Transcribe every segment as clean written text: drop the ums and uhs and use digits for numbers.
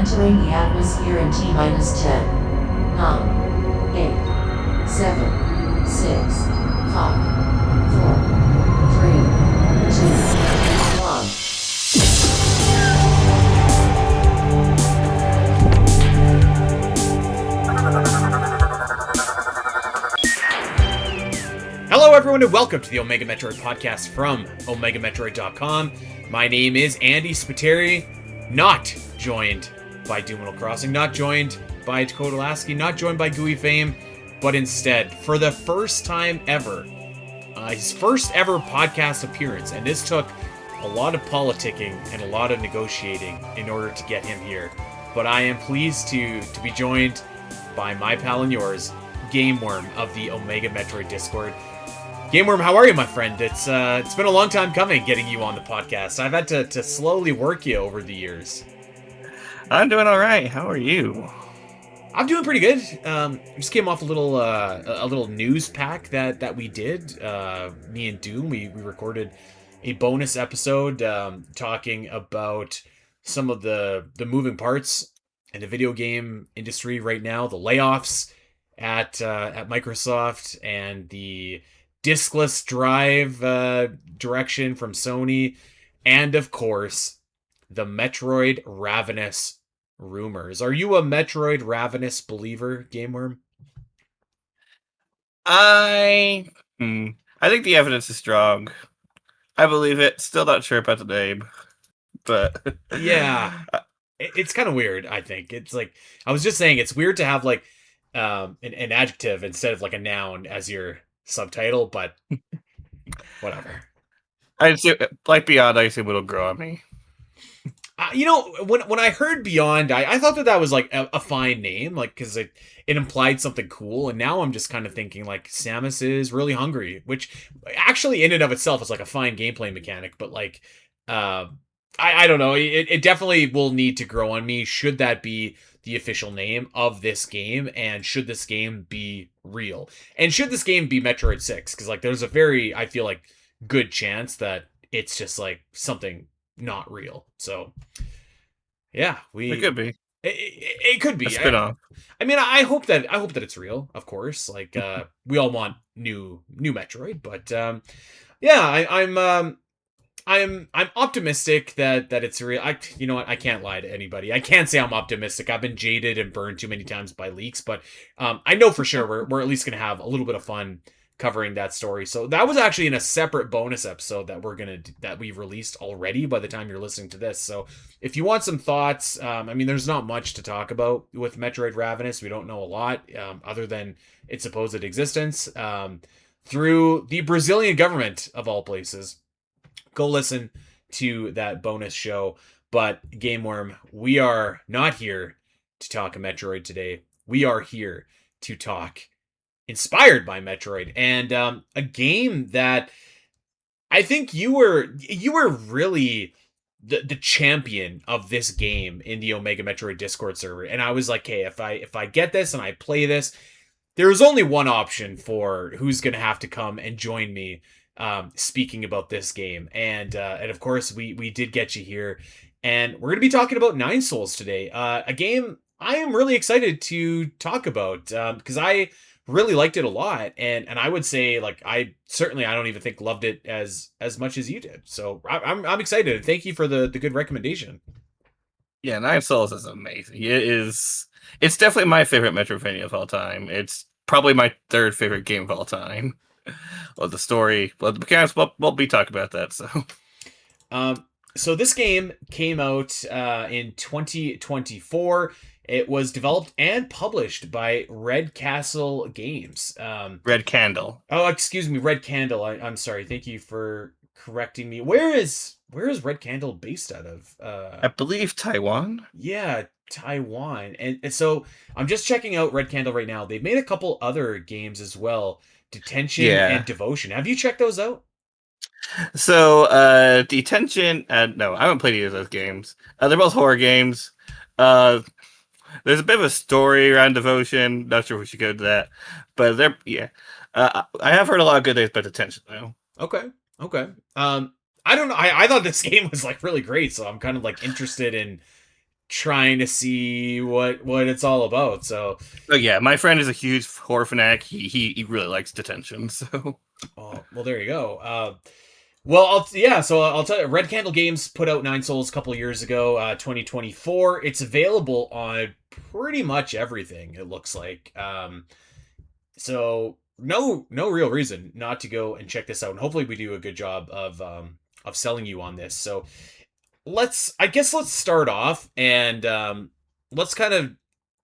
Entering the atmosphere in T minus 10, 9, 8, 7, 6, 5, 4, 3, 2, 1. Hello everyone and welcome to the Omega Metroid podcast from OmegaMetroid.com. My name is Andy Spiteri, not joined by Doom Crossing, not joined by Dakota Lasky, not joined by Gooey Fame, but instead, for the first time ever, his first ever podcast appearance, and this took a lot of politicking and a lot of negotiating in order to get him here. But I am pleased to be joined by my pal and yours, GameWyrm of the Omega Metroid Discord. GameWyrm, how are you, my friend? It's been a long time coming getting you on the podcast. I've had to slowly work you over the years. I'm doing all right. How are you? I'm doing pretty good. Just came off a little news pack that we did. Me and Doom, we recorded a bonus episode talking about some of the moving parts in the video game industry right now, the layoffs at Microsoft and the diskless drive direction from Sony, and of course, the Metroid Ravenous rumors. Are you a Metroid Ravenous believer, GameWyrm? I think the evidence is strong. I believe it. Still not sure about the name, but yeah, it's kind of weird. I think it's like I was just saying, it's weird to have like an adjective instead of like a noun as your subtitle, but whatever. I assume, like Beyond, I assume it'll grow on me. When I heard Beyond, I thought that was like a fine name, like because it implied something cool, and now I'm just kind of thinking like Samus is really hungry, which actually in and of itself is like a fine gameplay mechanic, but like I don't know, it definitely will need to grow on me. Should that be the official name of this game, and should this game be real, and should this game be Metroid 6? Because like there's a very, I feel like, good chance that it's just like something not real. So yeah, it could be. It could be a spin-off. I mean, I hope that it's real, of course. Like we all want new Metroid, but yeah, I'm optimistic that it's real. You know what? I can't lie to anybody. I can't say I'm optimistic. I've been jaded and burned too many times by leaks, but I know for sure we're at least gonna have a little bit of fun covering that story. So that was actually in a separate bonus episode that we released already by the time you're listening to this. So if you want some thoughts, I mean, there's not much to talk about with Metroid Ravenous. We don't know a lot other than its supposed existence through the Brazilian government of all places. Go listen to that bonus show. But GameWyrm, we are not here to talk a Metroid today. We are here to talk Inspired by Metroid, and a game that I think you were really the champion of this game in the Omega Metroid Discord server. And I was like, hey, if I get this and I play this, there's only one option for who's gonna have to come and join me speaking about this game, and of course we did get you here, and we're gonna be talking about Nine Souls today, a game I am really excited to talk about because I really liked it a lot, and I would say like I don't even think loved it as much as you did. So I'm excited. Thank you for the good recommendation. Yeah, Nine Souls is amazing. It's definitely my favorite Metroidvania of all time. It's probably my third favorite game of all time. Well, the story, well, the mechanics, we'll be talking about that. So this game came out in 2024. It was developed and published by Red Castle Games. Red Candle. Oh, excuse me, Red Candle. I'm sorry. Thank you for correcting me. Where is Red Candle based out of? I believe Taiwan. Yeah, Taiwan. And so I'm just checking out Red Candle right now. They've made a couple other games as well. Detention and Devotion. Have you checked those out? So, Detention, no, I haven't played either of those games. They're both horror games. There's a bit of a story around Devotion. Not sure if we should go to that, but I have heard a lot of good things about Detention though. Okay. I don't know. I thought this game was like really great, so I'm kind of like interested in trying to see what it's all about. So, Oh yeah, my friend is a huge horror fanatic. He really likes detention. So oh, well, there you go. Well, so I'll tell you, Red Candle Games put out Nine Souls a couple years ago, 2024. It's available on pretty much everything, it looks like. So no real reason not to go and check this out. And hopefully we do a good job of selling you on this. So let's start off and let's kind of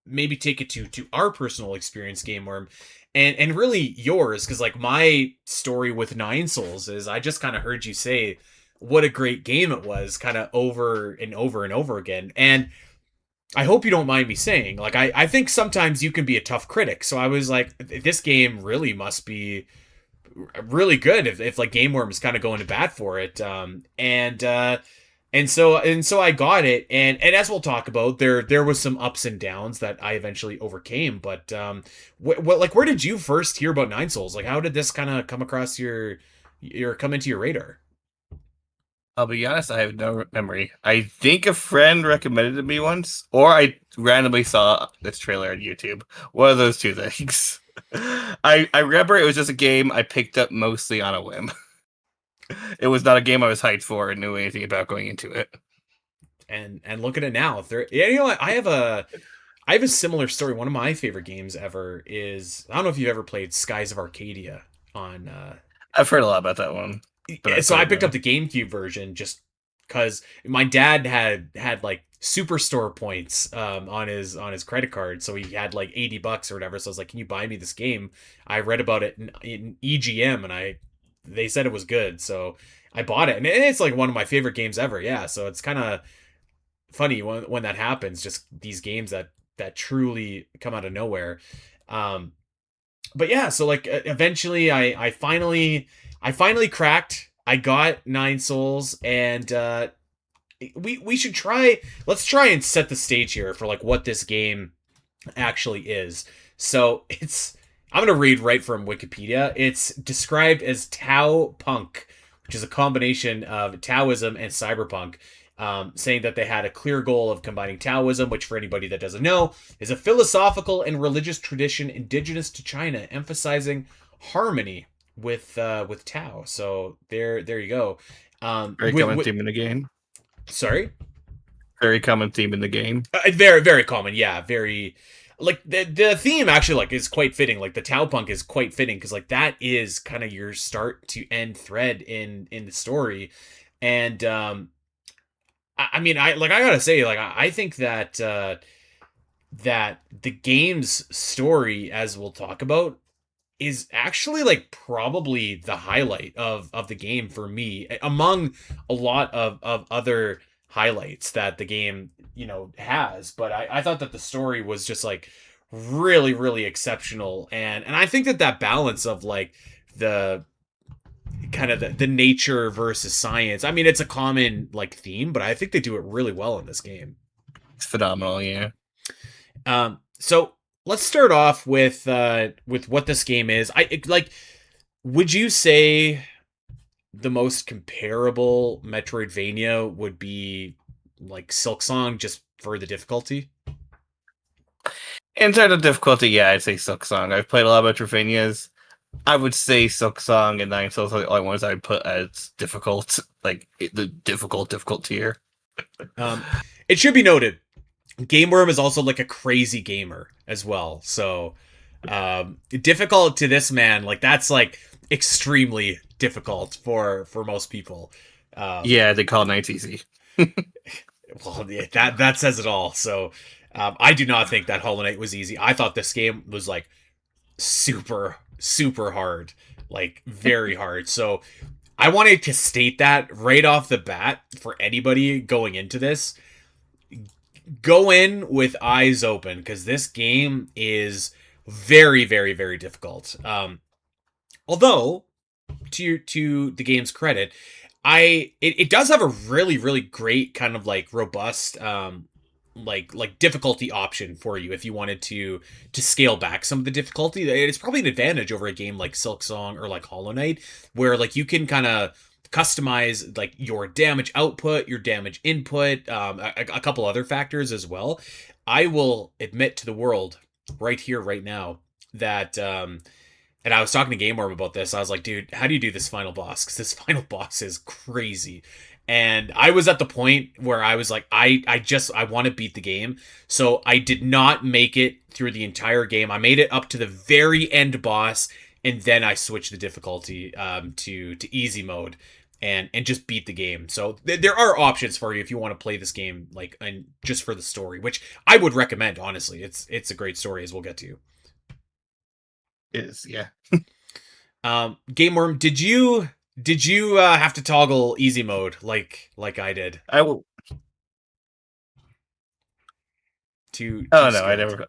maybe take it to our personal experience, GameWyrm, and really yours, because like my story with Nine Souls is I just kind of heard you say what a great game it was, kind of over and over and over again. And I hope you don't mind me saying, like, I think sometimes you can be a tough critic. So I was like, this game really must be really good if like GameWyrm is kind of going to bat for it. And so I got it, and as we'll talk about, there was some ups and downs that I eventually overcame. But like, where did you first hear about Nine Souls? Like, how did this kind of come across your come into your radar? I'll be honest, I have no memory. I think a friend recommended it to me once, or I randomly saw this trailer on YouTube. One of those two things. I remember it was just a game I picked up mostly on a whim. It was not a game I was hyped for and knew anything about going into it. And look at it now. If there, yeah, you know what? I have a similar story. One of my favorite games ever is, I don't know if you've ever played Skies of Arcadia on I've heard a lot about that one. But so I picked up the GameCube version just because my dad had like Superstore points on his credit card, so he had like $80 or whatever. So I was like, "Can you buy me this game?" I read about it in EGM, and they said it was good, so I bought it, and it's like one of my favorite games ever. Yeah, so it's kind of funny when that happens. Just these games that truly come out of nowhere. But yeah, so like eventually I finally cracked. I got Nine Souls, and we should let's try and set the stage here for like what this game actually is. So I'm gonna read right from Wikipedia. It's described as Taopunk, which is a combination of Taoism and cyberpunk. Saying that they had a clear goal of combining Taoism, which for anybody that doesn't know, is a philosophical and religious tradition indigenous to China, emphasizing harmony with Tao. So there you go. Very common theme in the game. Sorry? Very common theme in the game. Very, very common. Yeah, very. Like the theme actually like is quite fitting. Like the Taopunk is quite fitting because like that is kind of your start to end thread in the story, and I mean I gotta say like I think that that the game's story, as we'll talk about, is actually like probably the highlight of the game for me, among a lot of other highlights that the game has. But I thought that the story was just like really really exceptional, and I think that balance of like the kind of the nature versus science, I mean it's a common like theme, but I think they do it really well in this game. It's phenomenal, yeah. So let's start off with what this game is. Would you say the most comparable Metroidvania would be like Silksong, just for the difficulty? In terms of difficulty, yeah, I'd say Silksong. I've played a lot of Metroidvanias. I would say Silksong and Nine Souls are the only ones I'd put as difficult, like the difficult tier. It should be noted, GameWyrm is also like a crazy gamer as well. So difficult to this man, like that's like extremely difficult for most people. Yeah, they call nights easy. Well, yeah, that says it all. So I do not think that Hollow Knight was easy. I thought this game was like super super hard, like very hard. So I wanted to state that right off the bat for anybody going into this. Go in with eyes open because this game is very very very difficult. Although to the game's credit, it does have a really really great kind of like robust like difficulty option for you if you wanted to scale back some of the difficulty. It's probably an advantage over a game like Silksong or like Hollow Knight, where like you can kind of customize like your damage output, your damage input, a couple other factors as well. I will admit to the world right here, right now, that and I was talking to GameWyrm about this. I was like, dude, how do you do this final boss? Because this final boss is crazy. And I was at the point where I was like, I want to beat the game. So I did not make it through the entire game. I made it up to the very end boss, and then I switched the difficulty to easy mode and just beat the game. So there are options for you if you want to play this game like and just for the story, which I would recommend. Honestly, it's a great story, as we'll get to. Is yeah. GameWyrm, did you have to toggle easy mode like I did? I will. Oh no, I never.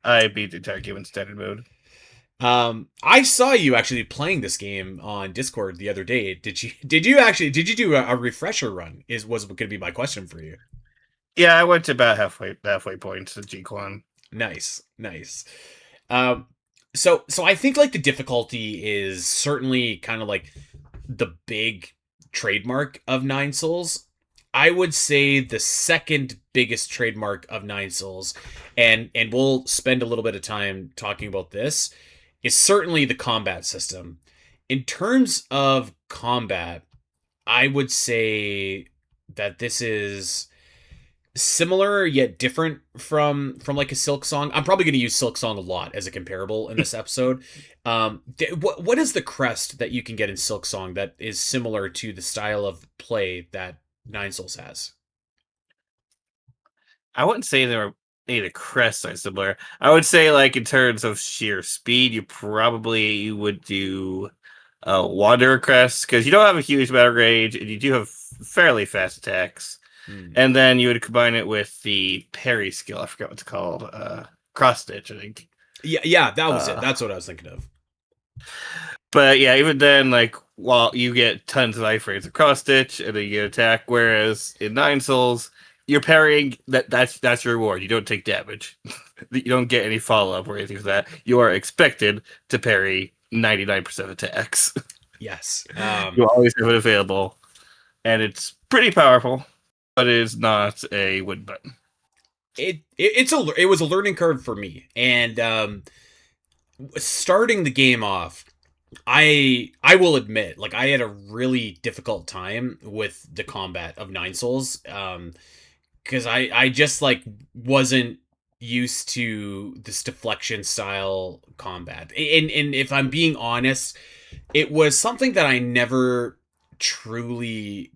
I beat the entire game in standard mode. I saw you actually playing this game on Discord the other day. Did you do a refresher run? Was going to be my question for you. Yeah, I went to about halfway point to G-Quan. Nice. So I think like the difficulty is certainly kind of like the big trademark of Nine Souls. I would say the second biggest trademark of Nine Souls, and we'll spend a little bit of time talking about this, is certainly the combat system. In terms of combat, I would say that this is similar yet different from like a Silk Song. I'm probably going to use Silk Song a lot as a comparable in this episode. What is the crest that you can get in Silk Song that is similar to the style of play that Nine Souls has? I wouldn't say there are any of the crests are similar. I would say like in terms of sheer speed, you would do Wanderer crest because you don't have a huge battle range and you do have fairly fast attacks. And then you would combine it with the parry skill. I forgot what it's called. Cross stitch, I think. Yeah, that was it. That's what I was thinking of. But yeah, even then, like, while you get tons of iframes of cross stitch and then you get attack, whereas in Nine Souls, you're parrying, that's your reward. You don't take damage. You don't get any follow-up or anything like that. You are expected to parry 99% of attacks. Yes. You always have it available. And it's pretty powerful. But it is not a win button. It was a learning curve for me, and starting the game off, I will admit, like I had a really difficult time with the combat of Nine Souls, because I just like wasn't used to this deflection style combat, and if I'm being honest, it was something that I never truly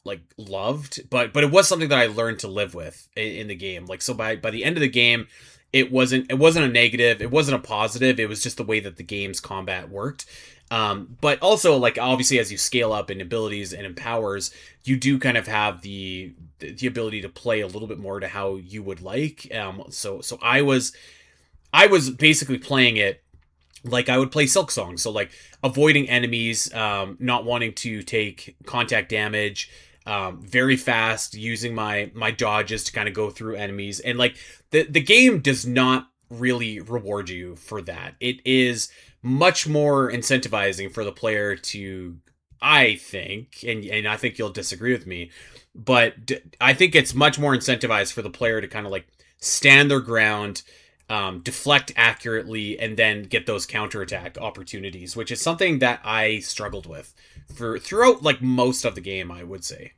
like loved, but it was something that I learned to live with in the game. Like, so by the end of the game, it wasn't a negative, it wasn't a positive, it was just the way that the game's combat worked. But also, like, obviously as you scale up in abilities and in powers, you do kind of have the ability to play a little bit more to how you would like. So I was basically playing it like I would play Silk Song. So like avoiding enemies, not wanting to take contact damage, very fast, using my dodges to kind of go through enemies. And like the game does not really reward you for that. It is much more incentivizing for the player to, I think, and I think you'll disagree with me, but I think it's much more incentivized for the player to kind of like stand their ground, deflect accurately, and then get those counterattack opportunities, which is something that I struggled with throughout like most of the game, I would say.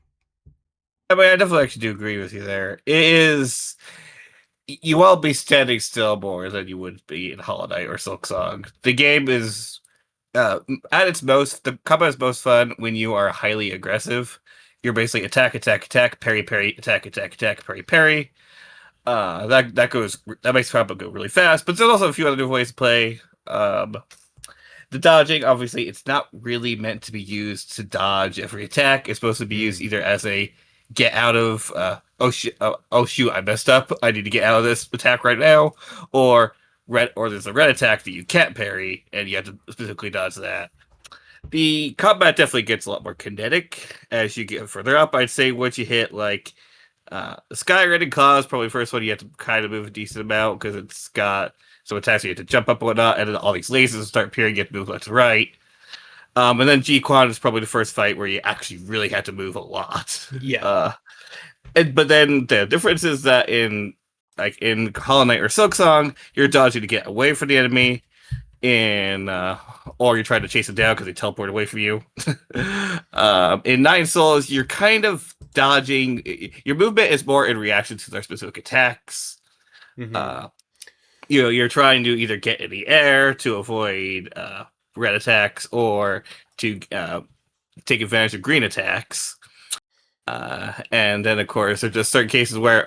I mean, I definitely actually do agree with you there. It is, you will be standing still more than you would be in Hollow Knight or Silk Song. The game is at its most, the combat is most fun when you are highly aggressive. You're basically attack, parry, attack, parry. That makes combat go really fast, but there's also a few other different ways to play. The dodging, obviously, it's not really meant to be used to dodge every attack. It's supposed to be used either as a get out of, oh shoot, I messed up, I need to get out of this attack right now, or there's a red attack that you can't parry, and you have to specifically dodge that. The combat definitely gets a lot more kinetic as you get further up. I'd say once you hit like Sky Red and Claw is probably the first one you have to kind of move a decent amount because it's got some attacks you have to jump up and whatnot, and then all these lasers start appearing, you have to move left to right. And then G-Quan is probably the first fight where you actually really had to move a lot. Yeah. But then the difference is that in Hollow Knight or Silksong, you're dodging to get away from the enemy, or you're trying to chase them down because they teleport away from you. In Nine Souls, you're kind of dodging. Your movement is more in reaction to their specific attacks. Mm-hmm. You're trying to either get in the air to avoid red attacks or to take advantage of green attacks. And then, of course, there's just certain cases where,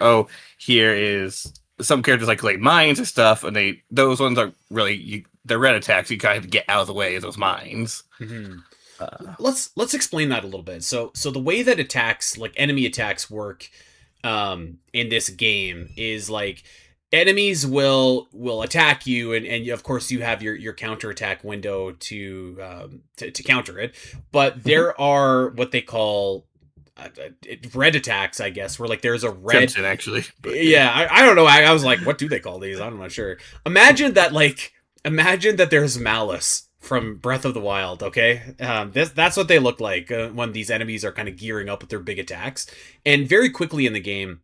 here is some characters like mines and stuff, and those ones are really they're red attacks. You kind of have to get out of the way of those mines. Mm-hmm. Let's explain that a little bit. So the way that attacks, like enemy attacks, work in this game is like enemies will attack you, and of course you have your counterattack window to counter it. But there are what they call red attacks, I guess, where like there's a red Crimson, actually. Yeah, I don't know. I was like, what do they call these? I'm not sure. Imagine that there's Malice from Breath of the Wild, okay? That's what they look like when these enemies are kind of gearing up with their big attacks. And very quickly in the game,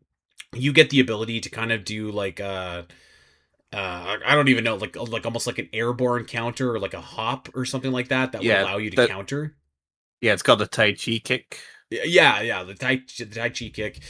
you get the ability to kind of do like I don't even know, like almost like an airborne counter or like a hop or something like that will allow you to counter. Yeah, it's called the Tai Chi kick. Yeah, the Tai Chi kick.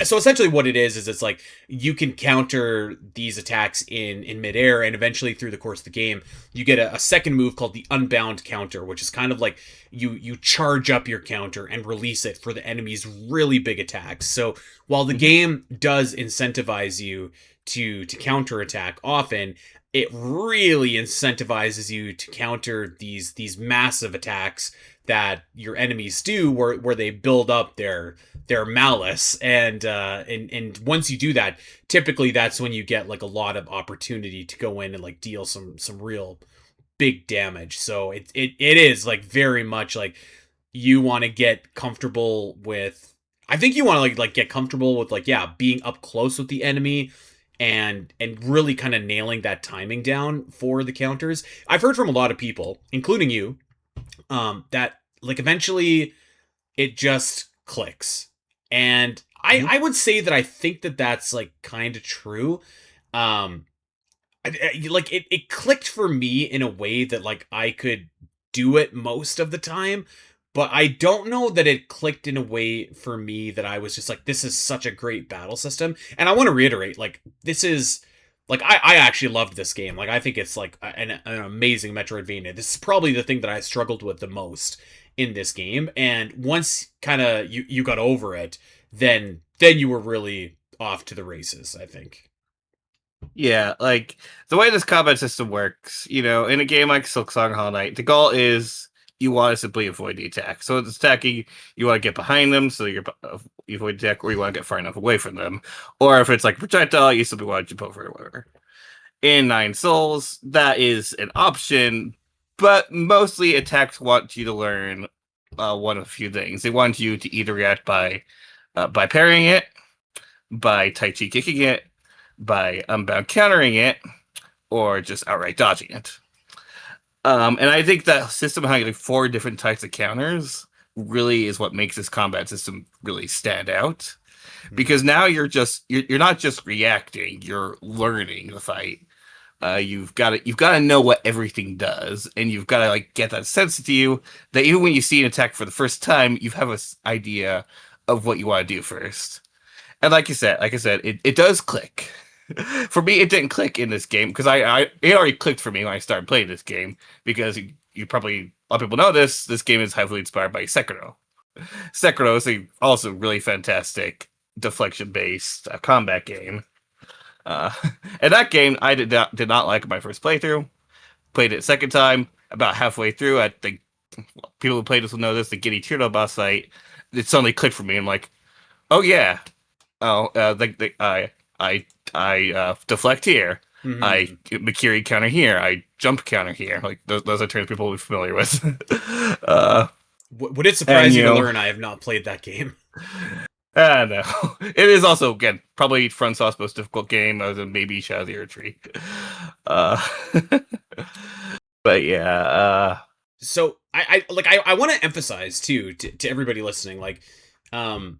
So essentially what it is it's like you can counter these attacks in midair, and eventually through the course of the game, you get a second move called the Unbound counter, which is kind of like you charge up your counter and release it for the enemy's really big attacks. So while the game does incentivize you to counterattack often, it really incentivizes you to counter these massive attacks that your enemies do, where they build up their malice, and once you do that, typically that's when you get like a lot of opportunity to go in and like deal some real big damage. So it is like very much like you want to get comfortable with. I think you want to like get comfortable with being up close with the enemy and really kind of nailing that timing down for the counters. I've heard from a lot of people, including you, that like eventually it just clicks. And I would say that I think that that's like kind of true. Like it clicked for me in a way that like I could do it most of the time, but I don't know that it clicked in a way for me that I was just like, this is such a great battle system. And I want to reiterate, like, this is like I actually loved this game. Like I think it's like an amazing Metroidvania. This is probably the thing that I struggled with the most in this game. And once kind of you got over it, then you were really off to the races, I think. Yeah, like the way this combat system works, in a game like Silksong Hollow Knight, the goal is you want to simply avoid the attack. So it's attacking, you want to get behind them so you avoid the attack, or you want to get far enough away from them. Or if it's like projectile, you simply want to jump over or whatever. In Nine Souls, that is an option, but mostly attacks want you to learn one of a few things. They want you to either react by parrying it, by Tai Chi kicking it, by Unbound countering it, or just outright dodging it. And I think that system having like 4 different types of counters really is what makes this combat system really stand out. Because now you're not just reacting, you're learning the fight. You've got to know what everything does, and you've got to like get that sense to you that even when you see an attack for the first time, you have an idea of what you want to do first. And like I said, it does click. For me, it didn't click in this game because it already clicked for me when I started playing this game, because you probably, a lot of people know this game is heavily inspired by Sekiro. Sekiro is also really fantastic deflection-based combat game. And that game I did not like my first playthrough. Played it second time, about halfway through. I think people who played this will know this. The Giddy Teardrop boss fight, it suddenly clicked for me. I'm like, oh yeah, I deflect here. Mm-hmm. I Makiri counter here. I jump counter here. Like those are terms people will be familiar with. Would it surprise you to learn I have not played that game? No. It is also, again, probably FromSoft's most difficult game, other than maybe Shadow of the Erdtree. But yeah. so I want to emphasize too to everybody listening, like, um,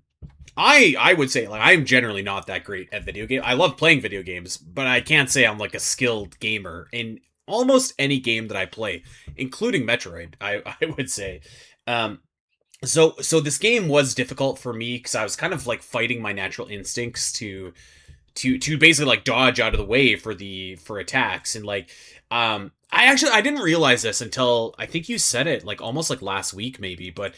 I would say, like, I'm generally not that great at video game. I love playing video games, but I can't say I'm like a skilled gamer in almost any game that I play, including Metroid. I would say, um, so this game was difficult for me because I was kind of like fighting my natural instincts to basically like dodge out of the way for attacks, and like, I didn't realize this until I think you said it like almost like last week maybe, but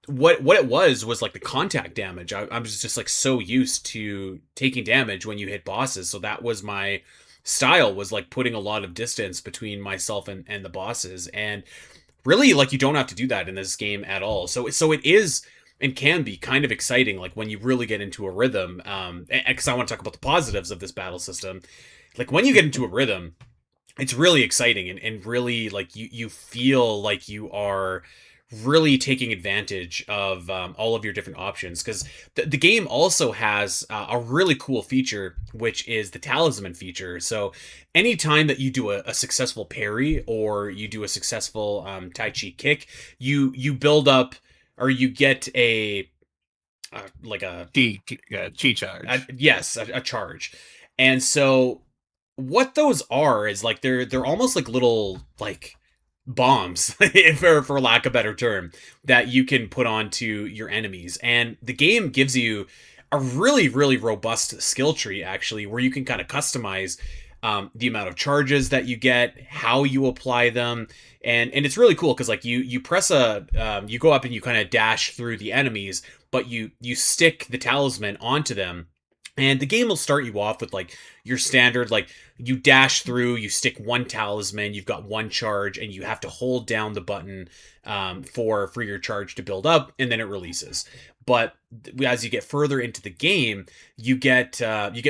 what it was like the contact damage. I was just like so used to taking damage when you hit bosses, so that was my style, was like putting a lot of distance between myself and the bosses. And really, like, you don't have to do that in this game at all. So it is and can be kind of exciting, like when you really get into a rhythm. Because I want to talk about the positives of this battle system. Like when you get into a rhythm, it's really exciting, and really like you feel like you are really taking advantage of all of your different options, because the game also has a really cool feature, which is the talisman feature. So anytime that you do a successful parry, or you do a successful tai chi kick, you build up, or you get a like a Chi charge. yes, a charge. And so what those are is like they're almost like little like bombs for lack of a better term, that you can put onto your enemies. And the game gives you a really robust skill tree, actually, where you can kind of customize the amount of charges that you get, how you apply them. And it's really cool because like you press you go up and you kind of dash through the enemies, but you stick the talisman onto them. And the game will start you off with like your standard, like, you dash through, you stick one talisman, you've got one charge, and you have to hold down the button for your charge to build up, and then it releases. But as you get further into the game, you get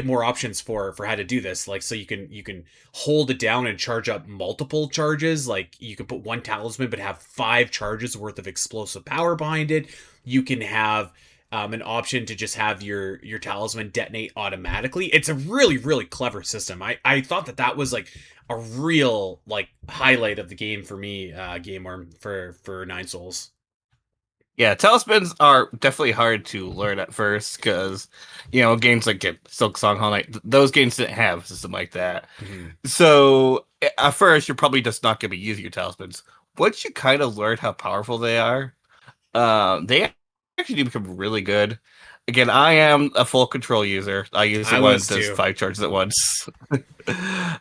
more options for how to do this. Like, so you can hold it down and charge up multiple charges. Like, you can put one talisman but have 5 charges worth of explosive power behind it. You can have an option to just have your talisman detonate automatically. It's a really clever system. I thought that was like a real like highlight of the game for me, GameWyrm, for Nine Souls. Yeah, talismans are definitely hard to learn at first because, games like Silk Song Hollow Knight, those games didn't have a system like that. Mm-hmm. So at first, you're probably just not going to be using your talismans. Once you kind of learn how powerful they are, they actually do become really good. Again, I am a full control user. I use the one that does 5 charges at once.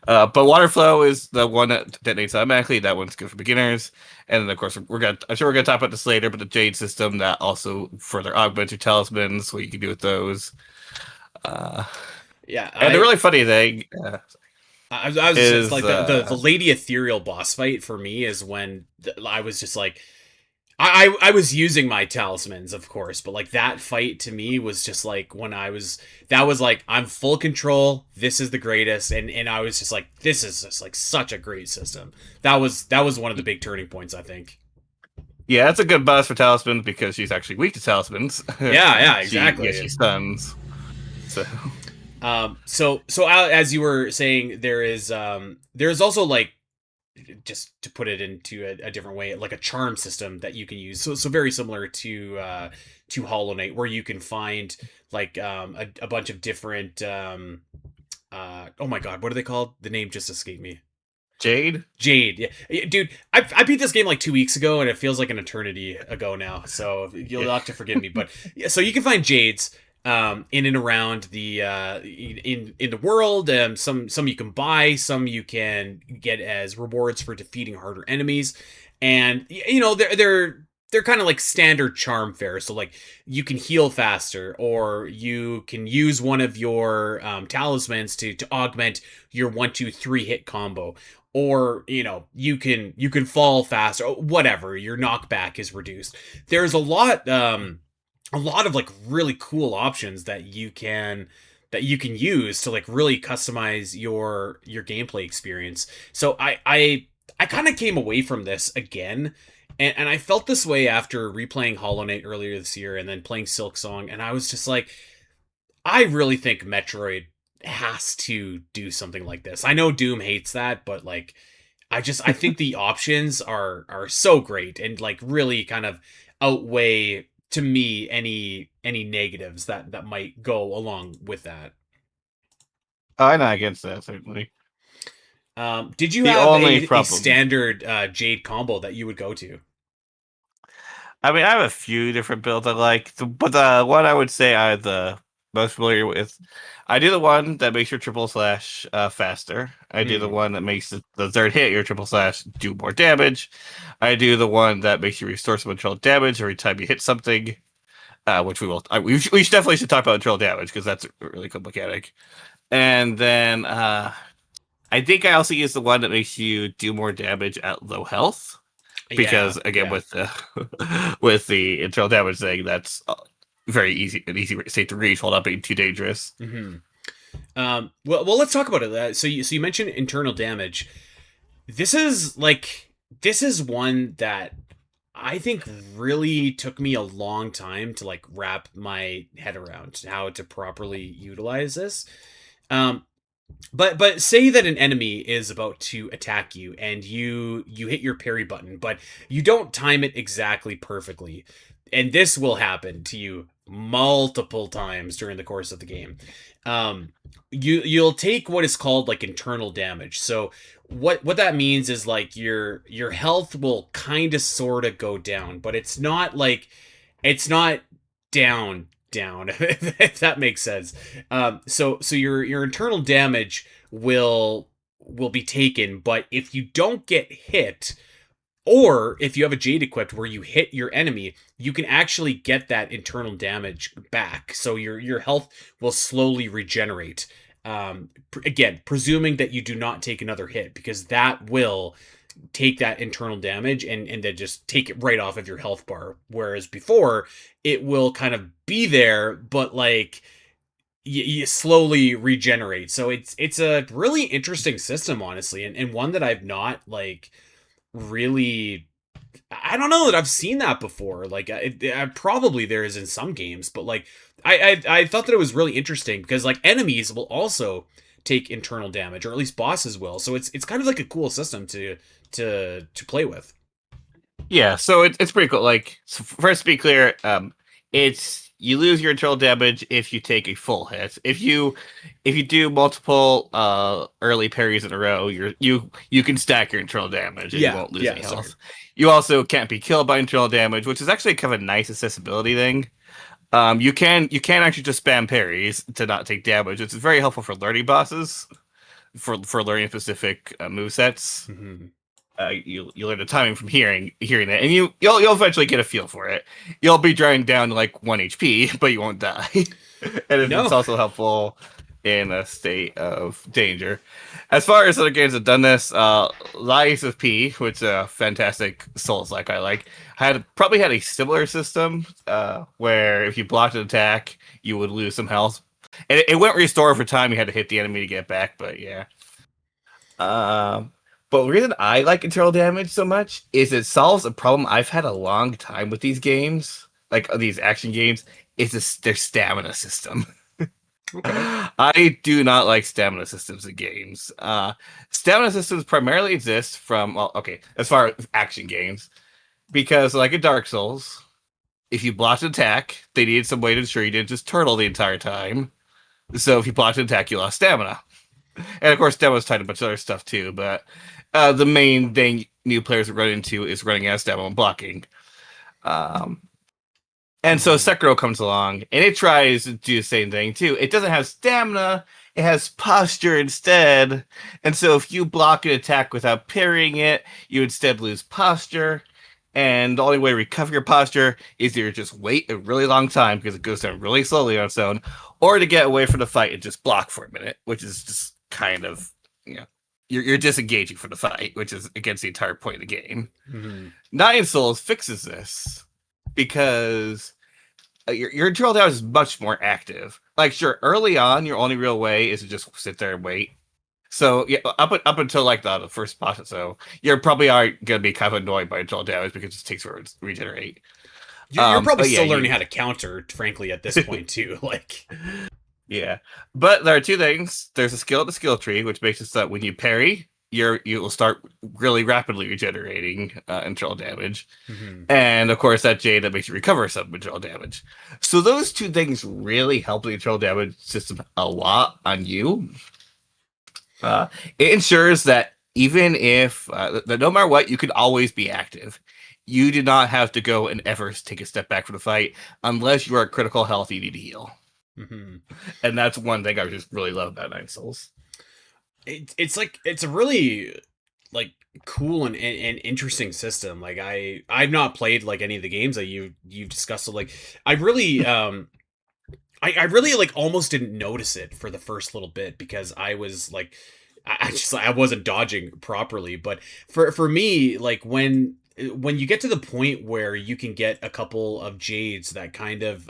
But water flow is the one that detonates automatically. That one's good for beginners. And then, of course, I'm sure we're gonna talk about this later. But the Jade system, that also further augments your talismans, what you can do with those. Yeah, and the really funny thing. I was just like the Lady Ethereal boss fight for me is when I was just like, I was using my talismans, of course, but like that fight to me was just like when that was like, I'm full control, this is the greatest, and I was just like, this is just like such a great system. That was one of the big turning points, I think. Yeah, that's a good boss for talismans because she's actually weak to talismans. Yeah, exactly. She stuns. So as you were saying, there's also like, just to put it into a different way, like a charm system that you can use. So very similar to Hollow Knight, where you can find like a bunch of different oh my god, what are they called? The name just escaped me. Jade, yeah, dude. I beat this game like 2 weeks ago, and it feels like an eternity ago now. So you'll have to forgive me, but yeah. So you can find jades in and around the in the world. Some you can buy, some you can get as rewards for defeating harder enemies, and they're kind of like standard charm fare. So like, you can heal faster, or you can use one of your talismans to augment your 1 2 3 hit combo, or you can fall faster, whatever, your knockback is reduced. There's a lot of like really cool options that you can use to like really customize your gameplay experience. So I kind of came away from this again, and I felt this way after replaying Hollow Knight earlier this year and then playing Silk Song, and I was just like, I really think Metroid has to do something like this. I know Doom hates that, but like, I think the options are so great and like really kind of outweigh to me any negatives that might go along with that. Oh, I'm not against that, certainly. Did you The have only a problem, standard Jade combo that you would go to? I mean, I have a few different builds I like, but the one I would say I'm the most familiar with, I do the one that makes your triple slash faster. I do the Hmm. one that makes the third hit your triple slash do more damage. I do the one that makes you restore some control damage every time you hit something, which we will. We should definitely talk about control damage because that's a really cool mechanic. And then I think I also use the one that makes you do more damage at low health Yeah, because again yeah. with the with the internal damage thing, that's very easy state to reach while not being too dangerous. Hmm. Well, let's talk about it. So you mentioned internal damage. This is like this is one that I think really took me a long time to like wrap my head around how to properly utilize this. Um, but say that an enemy is about to attack you and you hit your parry button, but you don't time it exactly perfectly. And this will happen to you multiple times during the course of the game. Um you'll take what is called like internal damage. So what that means is like your health will kind of sort of go down, but it's not down if that makes sense. So your internal damage will be taken, but if you don't get hit, or if you have a jade equipped where you hit your enemy, you can actually get that internal damage back. So your health will slowly regenerate. Again, presuming that you do not take another hit, because that will take that internal damage and then just take it right off of your health bar. Whereas before, it will kind of be there, but like you slowly regenerate. So it's a really interesting system, honestly, and one that I've not like really. I don't know that I've seen that before. Like, probably there is in some games, but like, I thought that it was really interesting because like enemies will also take internal damage, or at least bosses will. So it's kind of like a cool system to play with. Yeah, so it's pretty cool. Like, so first to be clear, it's you lose your internal damage if you take a full hit. If you do multiple early parries in a row, you can stack your internal damage and you Yeah, won't lose yeah, any sorry. health. You also can't be killed by internal damage, which is actually kind of a nice accessibility thing. You can actually just spam parries to not take damage. It's very helpful for learning bosses, for learning specific move sets. Hmm. You learn the timing from hearing it, and you'll eventually get a feel for it. You'll be drawing down to like 1 HP, but you won't die. And it's No. also helpful in a state of danger. As far as other games have done this, Lies of P, which is a fantastic Souls like I like, probably had a similar system where if you blocked an attack, you would lose some health. And it wouldn't restore over time. You had to hit the enemy to get it back, but yeah. Um, but the reason I like internal damage so much is it solves a problem I've had a long time with these games, like these action games, is their stamina system. Okay. I do not like stamina systems in games. Stamina systems primarily exist from, well, okay, as far as action games, because like in Dark Souls, if you blocked an attack, they needed some way to ensure you didn't just turtle the entire time. So if you blocked an attack, you lost stamina. And of course, demo's tied to a bunch of other stuff too, but the main thing new players run into is running out of stamina and blocking. Um, and so Hmm. Sekiro comes along and it tries to do the same thing too. It doesn't have stamina, it has posture instead. And so if you block an attack without parrying it, you instead lose posture. And the only way to recover your posture is either just wait a really long time because it goes down really slowly on its own, or to get away from the fight and just block for a minute, which is just kind of, you know, you're disengaging from the fight, which is against the entire point of the game. Hmm. Nine Souls fixes this because your internal damage is much more active. Like, sure, early on, your only real way is to just sit there and wait. So yeah, up until like the first boss, or so you're probably are gonna be kind of annoyed by internal damage because it just takes forever to regenerate. You're probably But yeah, still learning you how to counter, frankly, at this point too. Like, yeah. But there are two things. There's a skill at the skill tree, which makes it so that when you parry, you will start really rapidly regenerating internal damage. Mm-hmm. And of course, that Jade that makes you recover some internal damage. So those two things really help the internal damage system a lot on you. It ensures that even if that no matter what, you can always be active. You do not have to go and ever take a step back from the fight unless you are at critical health. You need to heal, Mm-hmm. and that's one thing I just really love about Nine Souls. It's like it's a really like cool and interesting system. Like I've not played like any of the games that you've discussed. So like I really I really like almost didn't notice it for the first little bit because I was like I wasn't dodging properly. But for me, like when you get to the point where you can get a couple of jades that kind of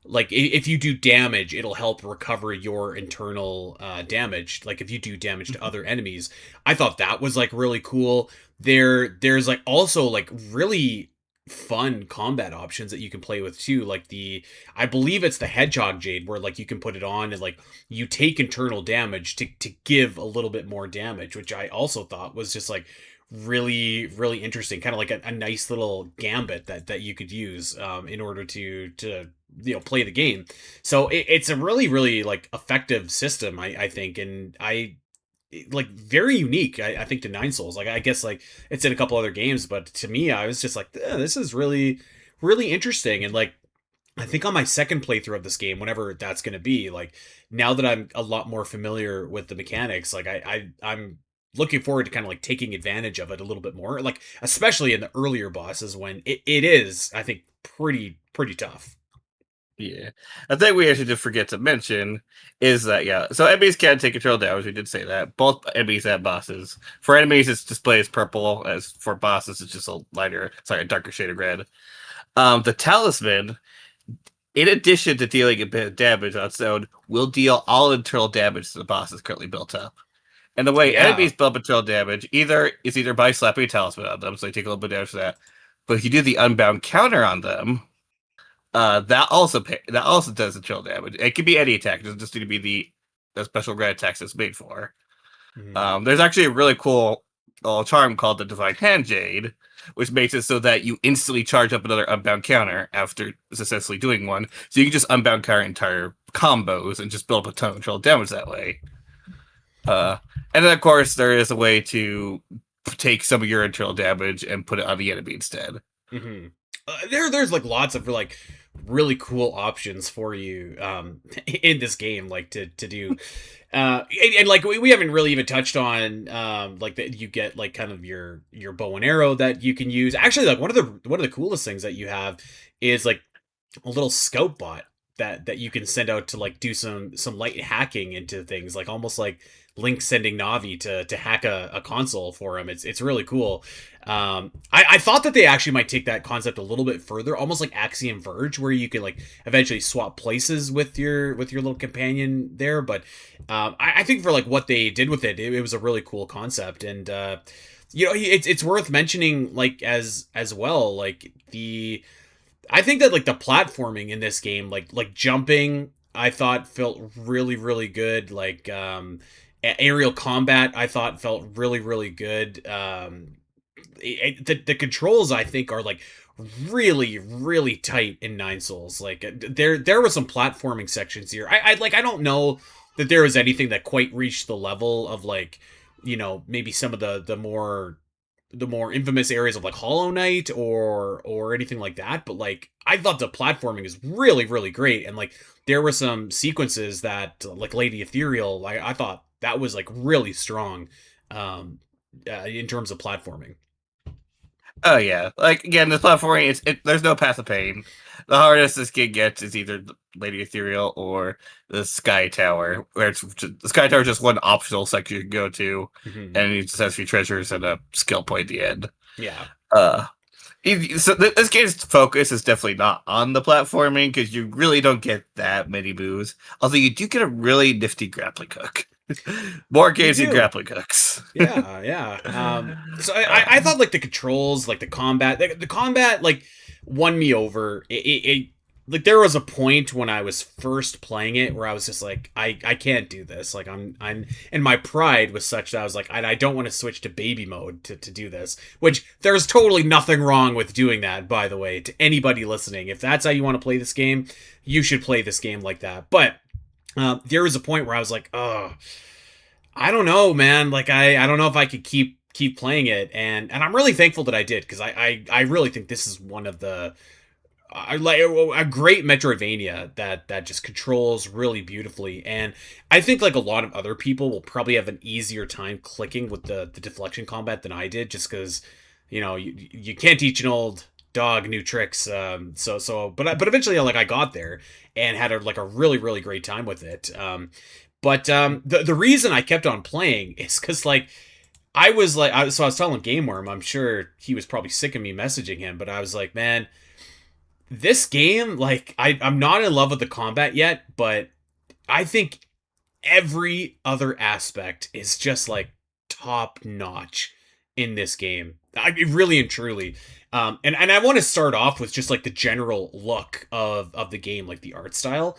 like if you do damage, it'll help recover your internal damage. Like if you do damage to other enemies, I thought that was like really cool. There's like also like really fun combat options that you can play with too. Like I believe it's the hedgehog jade where like you can put it on and like you take internal damage to give a little bit more damage, which I also thought was just like really interesting, kind of like a nice little gambit that you could use in order to play the game. So it's a really like effective system, I think, and like very unique, I think, to Nine Souls. Like I guess like it's in a couple other games, but to me I was just like, this is really interesting. And like I think on my second playthrough of this game, whenever that's going to be, like now that I'm a lot more familiar with the mechanics, like I'm looking forward to kind of like taking advantage of it a little bit more, like especially in the earlier bosses when it is, I think, pretty tough. Yeah, I think we actually did forget to mention is that so enemies can take control damage. We did say that both enemies and bosses. For enemies, it's displayed as purple. As for bosses, it's just a darker shade of red. The talisman, in addition to dealing a bit of damage on its own, will deal all internal damage to the boss is currently built up. And the way enemies build up internal damage is either by slapping a talisman on them, so they take a little bit of damage for that. But if you do the unbound counter on them, that also does internal damage. It can be any attack; it doesn't just need to be the special red attacks it's made for. Mm-hmm. There's actually a really cool charm called the Divine Hand Jade, which makes it so that you instantly charge up another unbound counter after successfully doing one. So you can just unbound counter entire combos and just build up a ton of internal damage that way. And then, of course, there is a way to take some of your internal damage and put it on the enemy instead. Mm-hmm. There's like lots of like really cool options for you in this game, like to do and like we haven't really even touched on like that you get like kind of your bow and arrow that you can use. Actually, like one of the coolest things that you have is like a little scout bot that you can send out to like do some light hacking into things, like almost like Link sending Navi to hack a console for him. It's really cool. I thought that they actually might take that concept a little bit further, almost like Axiom Verge, where you could like eventually swap places with your little companion there. But I think for like what they did with it was a really cool concept. And it's worth mentioning like as well, like I think that like the platforming in this game, like jumping, I thought felt really good. Like aerial combat, I thought felt really good. The controls, I think, are like really tight in Nine Souls. Like there were some platforming sections here. I don't know that there was anything that quite reached the level of like, maybe some of the more infamous areas of like Hollow Knight or anything like that, but like I thought the platforming is really great. And like there were some sequences that like Lady Ethereal, like I thought that was like really strong in terms of platforming. Oh yeah, like again, the platforming, there's no path of pain. The hardest this kid gets is either the Lady Ethereal or the Sky Tower, where the Sky Tower is just one optional section you can go to, Mm-hmm. and you just have a few treasures and a skill point at the end. Yeah. So this game's focus is definitely not on the platforming because you really don't get that many moves. Although you do get a really nifty grappling hook. More games than grappling hooks. Yeah. So I thought like the controls, like the combat like won me over. It like there was a point when I was first playing it where I was just like, I can't do this. Like I'm and my pride was such that I was like, I don't want to switch to baby mode to do this. Which there's totally nothing wrong with doing that, by the way, to anybody listening. If that's how you want to play this game, you should play this game like that. But there was a point where I was like, oh, I don't know, man. Like I don't know if I could keep playing it, and I'm really thankful that I did, because I really think this is one of the I like a great Metroidvania that just controls really beautifully. And I think like a lot of other people will probably have an easier time clicking with the deflection combat than I did, just because you can't teach an old dog new tricks. But eventually like I got there and had a really really great time with it. The reason I kept on playing is because like I was telling GameWyrm, I'm sure he was probably sick of me messaging him, but I was like, man, this game, like, I'm not in love with the combat yet, but I think every other aspect is just like top notch in this game. Really and truly. And I want to start off with just like the general look of the game, like the art style.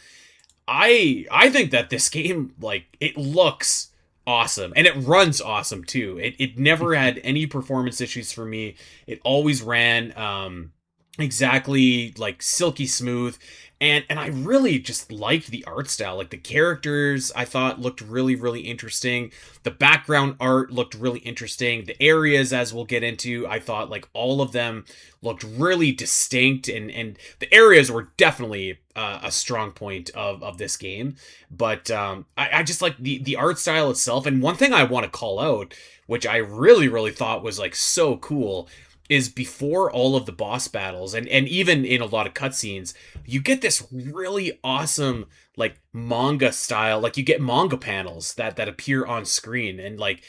I think that this game, like, it looks awesome and it runs awesome too. It never had any performance issues for me. It always ran exactly like silky smooth, and I really just liked the art style. Like the characters I thought looked really really interesting. The background art looked really interesting. The areas, as we'll get into, I thought like all of them looked really distinct, and the areas were definitely a strong point of this game. But I just like the art style itself. And one thing I want to call out, which I really really thought was like so cool, is before all of the boss battles, and even in a lot of cutscenes, you get this really awesome like manga style, like you get manga panels that appear on screen, and like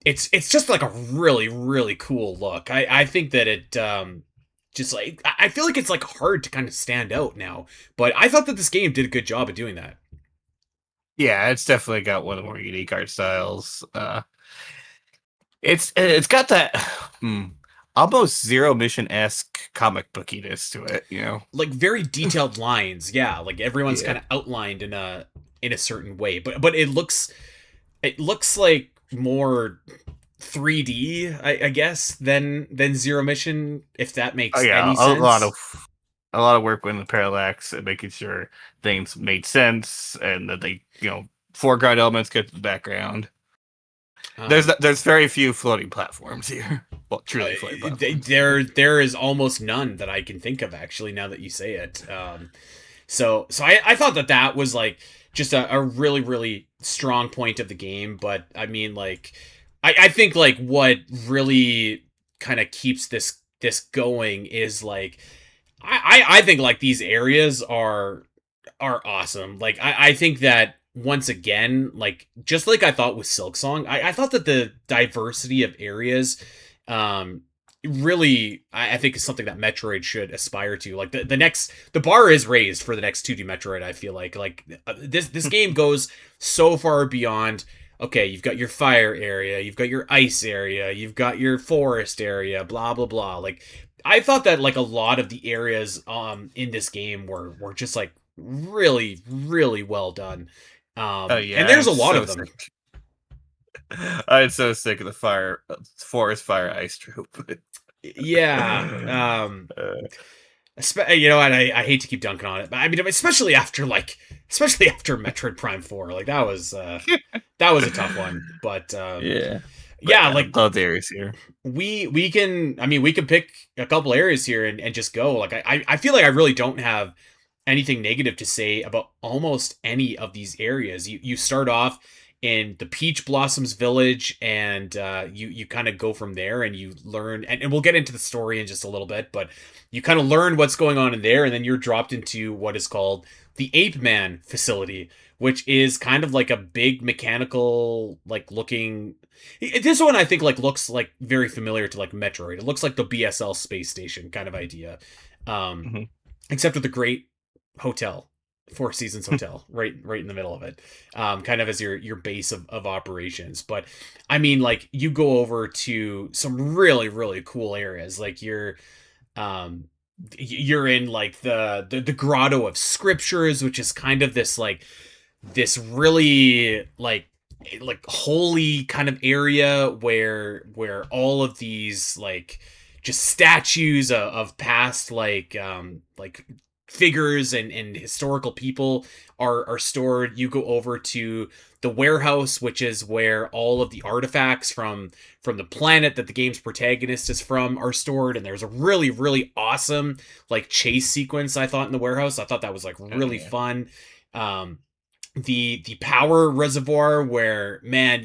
it's just like a really really cool look. I think that it just like I feel like it's like hard to kind of stand out now, but I thought that this game did a good job of doing that. Yeah, it's definitely got one of the more unique art styles. It's got that almost Zero Mission-esque comic bookiness to it, you know? Like very detailed lines, yeah, like everyone's Yeah. kind of outlined in a certain way, but it looks like more 3D, I guess, than Zero Mission, if that Oh makes yeah, any a lot sense. of work with the parallax and making sure things made sense and that they, foreground elements get to the background. Um, There's very few floating platforms here. Well, truly floating platforms. there is almost none that I can think of, actually, now that you say it. So I thought that was like just a really really strong point of the game. But I mean, like, I think like what really kind of keeps this going is like I think like these areas are awesome. Like I think that once again, like just like I thought with Silk Song, I thought that the diversity of areas um really I think is something that Metroid should aspire to. Like the bar is raised for the next 2D Metroid. I feel like this game goes so far beyond. Okay, you've got your fire area, you've got your ice area, you've got your forest area, blah blah blah. Like I thought that like a lot of the areas in this game were just like really really well done. Oh And yeah, there's a lot of them. I'm so sick of the forest fire ice troop. Yeah. And I hate to keep dunking on it, but I mean, especially after Metroid Prime 4, like that was a tough one. But Yeah. But yeah, yeah, like love the areas here. we can, I mean, we can pick a couple areas here and just go. Like I feel like I really don't have anything negative to say about almost any of these areas. You start off in the Peach Blossoms village, and you kind of go from there, and you learn, and we'll get into the story in just a little bit, but you kind of learn what's going on in there, and then you're dropped into what is called the Ape Man facility, which is kind of like a big mechanical like looking. This one I think like looks like very familiar to like Metroid. It looks like the BSL space station kind of idea, um, Mhm. except with a great hotel, Four Seasons Hotel, right in the middle of it, kind of as your base of operations. But I mean, like you go over to some really really cool areas, like um you're in like the grotto of scriptures, which is kind of this really like holy kind of area where all of these like just statues of past like figures and historical people are stored. You go over to the warehouse, which is where all of the artifacts from the planet that the game's protagonist is from are stored. And there's a really awesome like chase sequence I thought in the warehouse. I thought that was like really fun. The power reservoir where man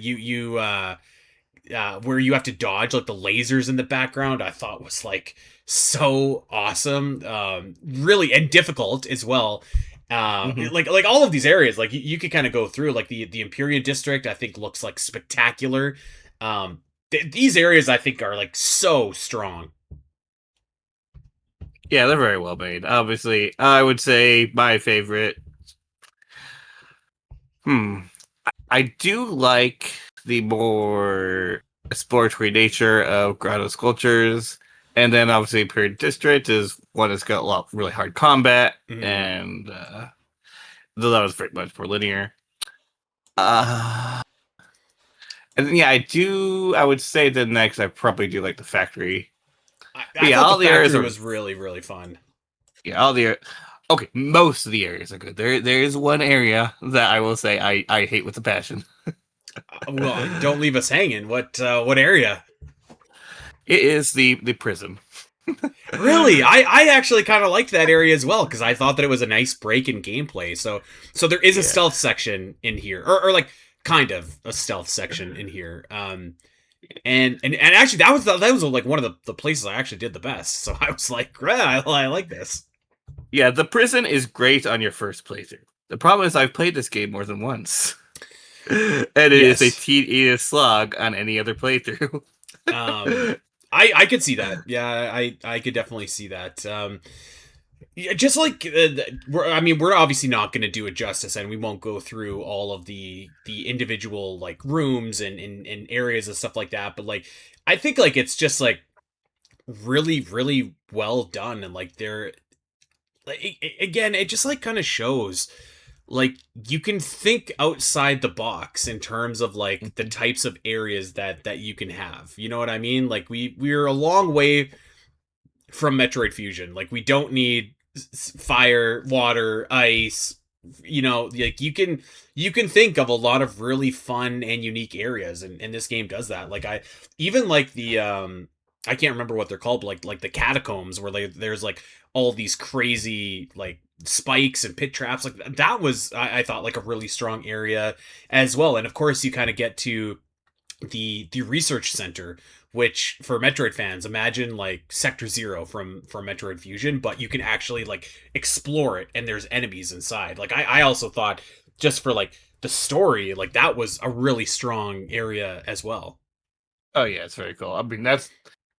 where you have to dodge like the lasers in the background, I thought was like so awesome, really, and difficult as well. Like all of these areas, like you could kind of go through like the Empyrean district. I think looks like spectacular. These areas I think are like so strong. Yeah, they're very well made. Obviously, I would say my favorite. I do like the more exploratory nature of grotto sculptures, and then obviously Imperial District is one that's got a lot of really hard combat, and though that was very much more linear. And then, yeah, I would say the next I probably do like the factory. I thought the factory was really fun. Yeah, okay, most of the areas are good. There is one area that I will say I hate with a passion. Well, don't leave us hanging. What area? It is the prison. Really, I actually kind of liked that area as well because I thought that it was a nice break in gameplay. So there is a stealth section in here, or like kind of a stealth section in here. And actually that was like one of the places I actually did the best. So I was like, yeah, I like this. Yeah, the prison is great on your first playthrough. The problem is I've played this game more than once. And it is a tedious slog on any other playthrough. I could see that. Yeah, I could definitely see that. Just like we're obviously not going to do it justice, and we won't go through all of the individual like rooms and areas and stuff like that. But like, I think like it's just like really well done, and like they're like again, it just like kind of shows like you can think outside the box in terms of like the types of areas that you can have. You know what I mean? Like we're a long way from Metroid Fusion. Like we don't need fire, water, ice. You know, like you can think of a lot of really fun and unique areas, and this game does that. Like I even like the I can't remember what they're called, but like the catacombs where there's like all these crazy like spikes and pit traps. Like that was I thought like a really strong area as well. And of course you kind of get to the research center, which for Metroid fans, imagine like Sector Zero from Metroid Fusion, but you can actually like explore it and there's enemies inside. Like I also thought just for like the story, like that was a really strong area as well. Oh yeah, it's very cool. I mean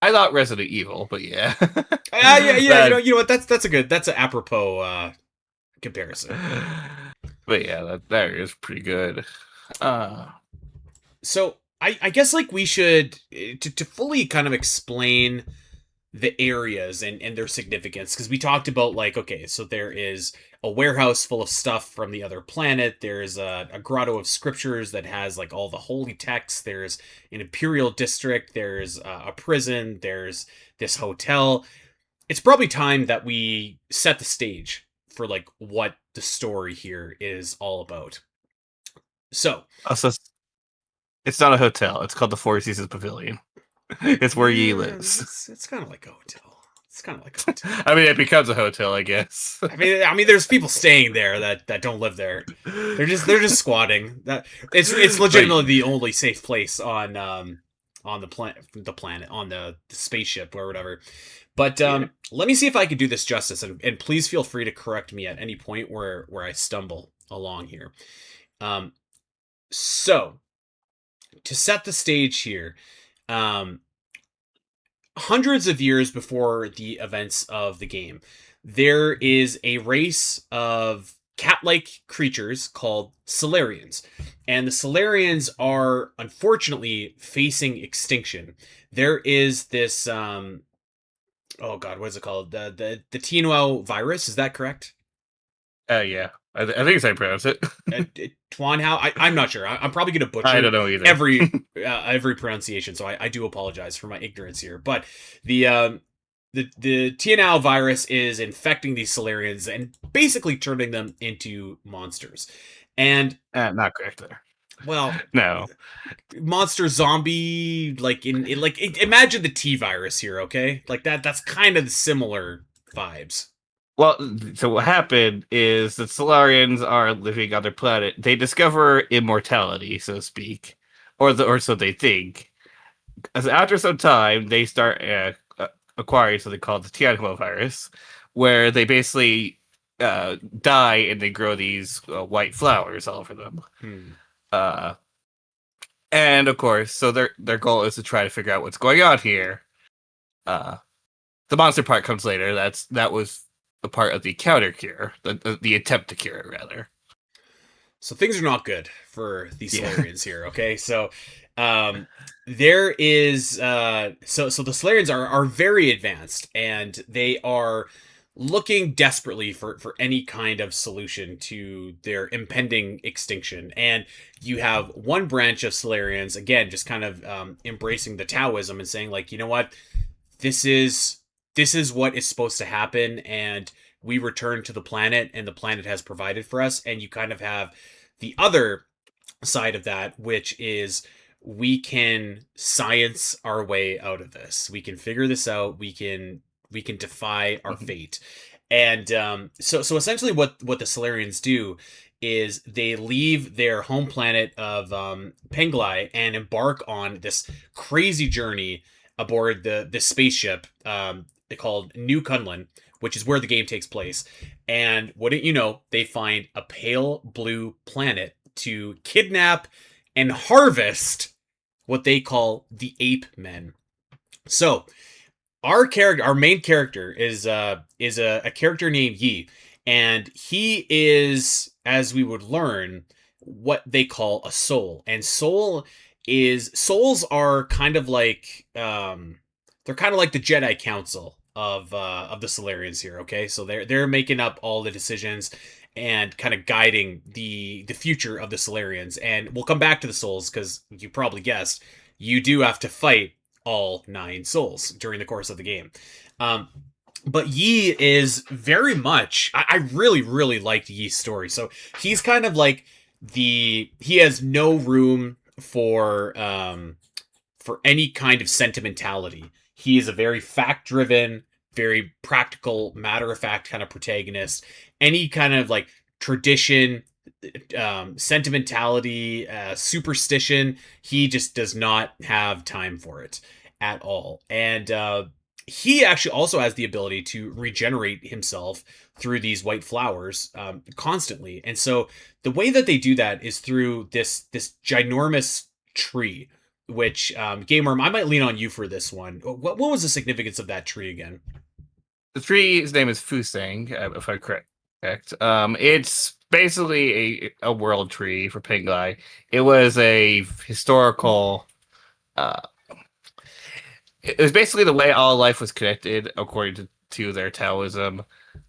I thought Resident Evil, but yeah. Yeah, you know what, that's an apropos comparison. But yeah, that is pretty good. So I guess like we should to fully kind of explain the areas and their significance, because we talked about like, okay, so there is a warehouse full of stuff from the other planet, there's a grotto of scriptures that has like all the holy texts, there's an imperial district, there's a prison, there's this hotel. It's probably time that we set the stage for like what the story here is all about. So it's not a hotel. It's called the Four Seasons Pavilion. It's where Yi lives. It's kind of like a hotel. It's kind of like a hotel. I mean, it becomes a hotel, I guess. I mean, there's people staying there that don't live there. They're just squatting. That it's legitimately the only safe place on the planet on the spaceship or whatever. But let me see if I can do this justice, and please feel free to correct me at any point where I stumble along here. So to set the stage here, hundreds of years before the events of the game, there is a race of cat-like creatures called Solarians. And the Solarians are unfortunately facing extinction. There is this oh god, what is it called? The TNO virus, is that correct? Yeah. I think it's how you pronounce it. Twanhao. I'm not sure. I'm probably going to I butcher don't know either. every pronunciation, so I do apologize for my ignorance here. But the TNO virus is infecting these Solarians and basically turning them into monsters. And Not correct there. well, No. monster zombie, like imagine the T virus here, okay? Like that's kind of the similar vibes. Well, so what happened is that Solarians are living on their planet. They discover immortality, so to speak, or so they think. As after some time, they start acquiring something called the Tianhua virus, where they basically die and they grow these white flowers all over them. Uh, and of course, so their goal is to try to figure out what's going on here. The monster part comes later. That was a part of the counter cure, the attempt to cure it, rather. So things are not good for these Solarians here. Okay, so there is so the Solarians are very advanced, and they are looking desperately for any kind of solution to their impending extinction. And you have one branch of Solarians, again, just kind of embracing the Taoism and saying, like, you know what, this is what is supposed to happen, and we return to the planet, and the planet has provided for us. And you kind of have the other side of that, which is we can science our way out of this. We can figure this out. We can defy our fate. And so essentially what the Solarians do is they leave their home planet of Penglai and embark on this crazy journey aboard the spaceship called New Kunlun, which is where the game takes place. And wouldn't you know, they find a pale blue planet to kidnap and harvest what they call the ape men. So our main character is a character named Yi, and he is, as we would learn, what they call a soul. And souls are kind of like they're kind of like the Jedi Council of the Solarians here. Okay, so they're making up all the decisions and kind of guiding the future of the Solarians. And we'll come back to the souls because you probably guessed you do have to fight all 9 souls during the course of the game. But Yi is very much, I really, really liked Yi's story. So he's kind of like he has no room for any kind of sentimentality. He is a very fact-driven, very practical, matter-of-fact kind of protagonist. Any kind of like tradition, sentimentality, superstition, he just does not have time for it at all. And he actually also has the ability to regenerate himself through these white flowers constantly. And so the way that they do that is through this ginormous tree, which GameWyrm, I might lean on you for this one. What was the significance of that tree again? The tree's name is Fusang, if I'm correct. It's basically a world tree for Penglai. It was a historical. It was basically the way all life was connected, according to their Taoism.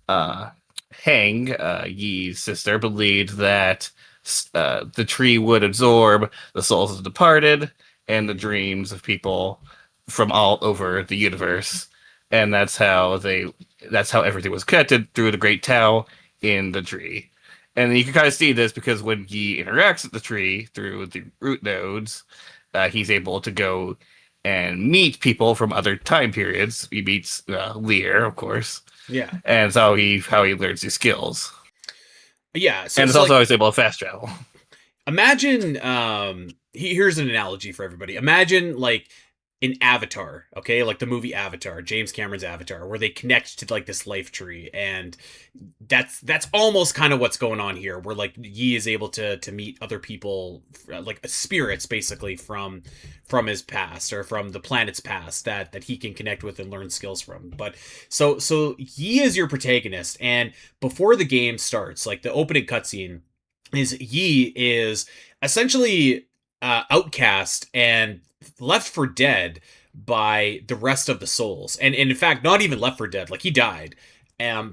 Hang, Yi's sister, believed that the tree would absorb the souls of the departed and the dreams of people from all over the universe, and that's how everything was connected through the Great Tao in the tree. And you can kind of see this because when Yi interacts with the tree through the root nodes, he's able to go and meet people from other time periods. He meets Lear, of course. Yeah. And it's how he learns these skills. Yeah. So, and it's also always able to fast travel. Imagine, here's an analogy for everybody. Imagine like in Avatar, okay? Like the movie Avatar, James Cameron's Avatar, where they connect to like this life tree. And that's almost kind of what's going on here, where like Yi is able to meet other people, like spirits basically from his past or from the planet's past that he can connect with and learn skills from. But so Yi is your protagonist, and before the game starts, like the opening cutscene is Yi is essentially outcast and left for dead by the rest of the souls. And in fact, not even left for dead. Like, he died.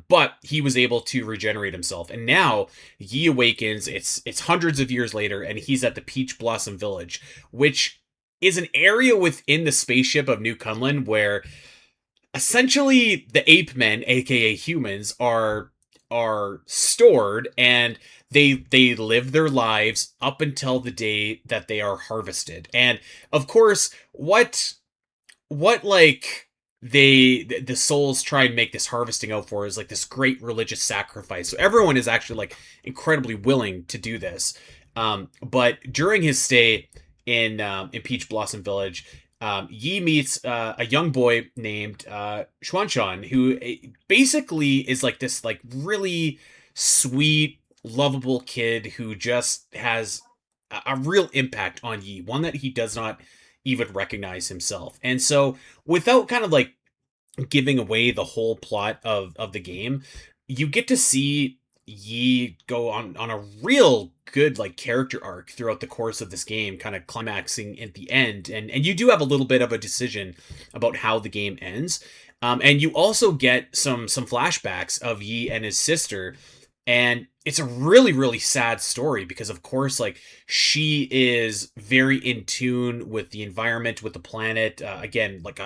But he was able to regenerate himself. And now Yi awakens. It's hundreds of years later, and he's at the Peach Blossom Village, which is an area within the spaceship of New Kunlun where essentially the ape men, aka humans, are stored, and they live their lives up until the day that they are harvested. And of course, what like the souls try and make this harvesting out for is like this great religious sacrifice. So everyone is actually like incredibly willing to do this. But during his stay in Peach Blossom Village, Yi meets a young boy named Xuanshan, who basically is like this like really sweet, lovable kid who just has a real impact on Yi, one that he does not even recognize himself. And so, without kind of like giving away the whole plot of the game, you get to see Yi go on a real good like character arc throughout the course of this game, kind of climaxing at the end. And you do have a little bit of a decision about how the game ends. And you also get some flashbacks of Yi and his sister, and it's a really, really sad story because, of course, like, she is very in tune with the environment, with the planet. Again, like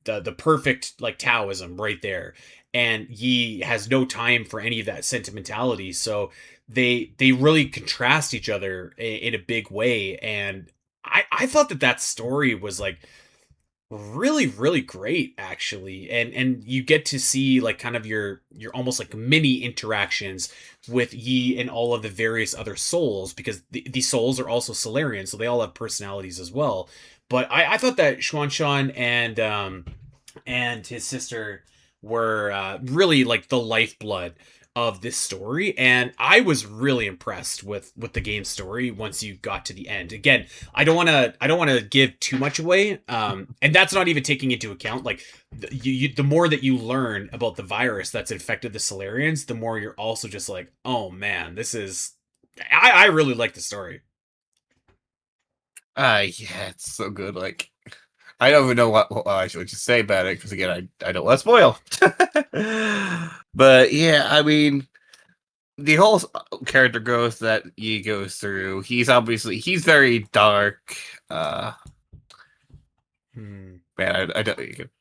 the perfect like Taoism right there. And Yi has no time for any of that sentimentality. So they really contrast each other in a big way. And I thought that story was like really, really great, actually. And you get to see like kind of your almost like mini interactions with Yi and all of the various other souls, because these souls are also Solarian, so they all have personalities as well. But I thought that Xuanshan and his sister were really like the lifeblood of this story, and I was really impressed with the game story once you got to the end. Again, I don't want to give too much away, and that's not even taking into account like the more that you learn about the virus that's infected the Solarians, the more you're also just like, oh man, this is I really like the story. Yeah, it's so good. Like, I don't even know what I should just say about it, because again, I don't want to spoil. But yeah, I mean, the whole character growth that Yi goes through, he's very dark. Man, I don't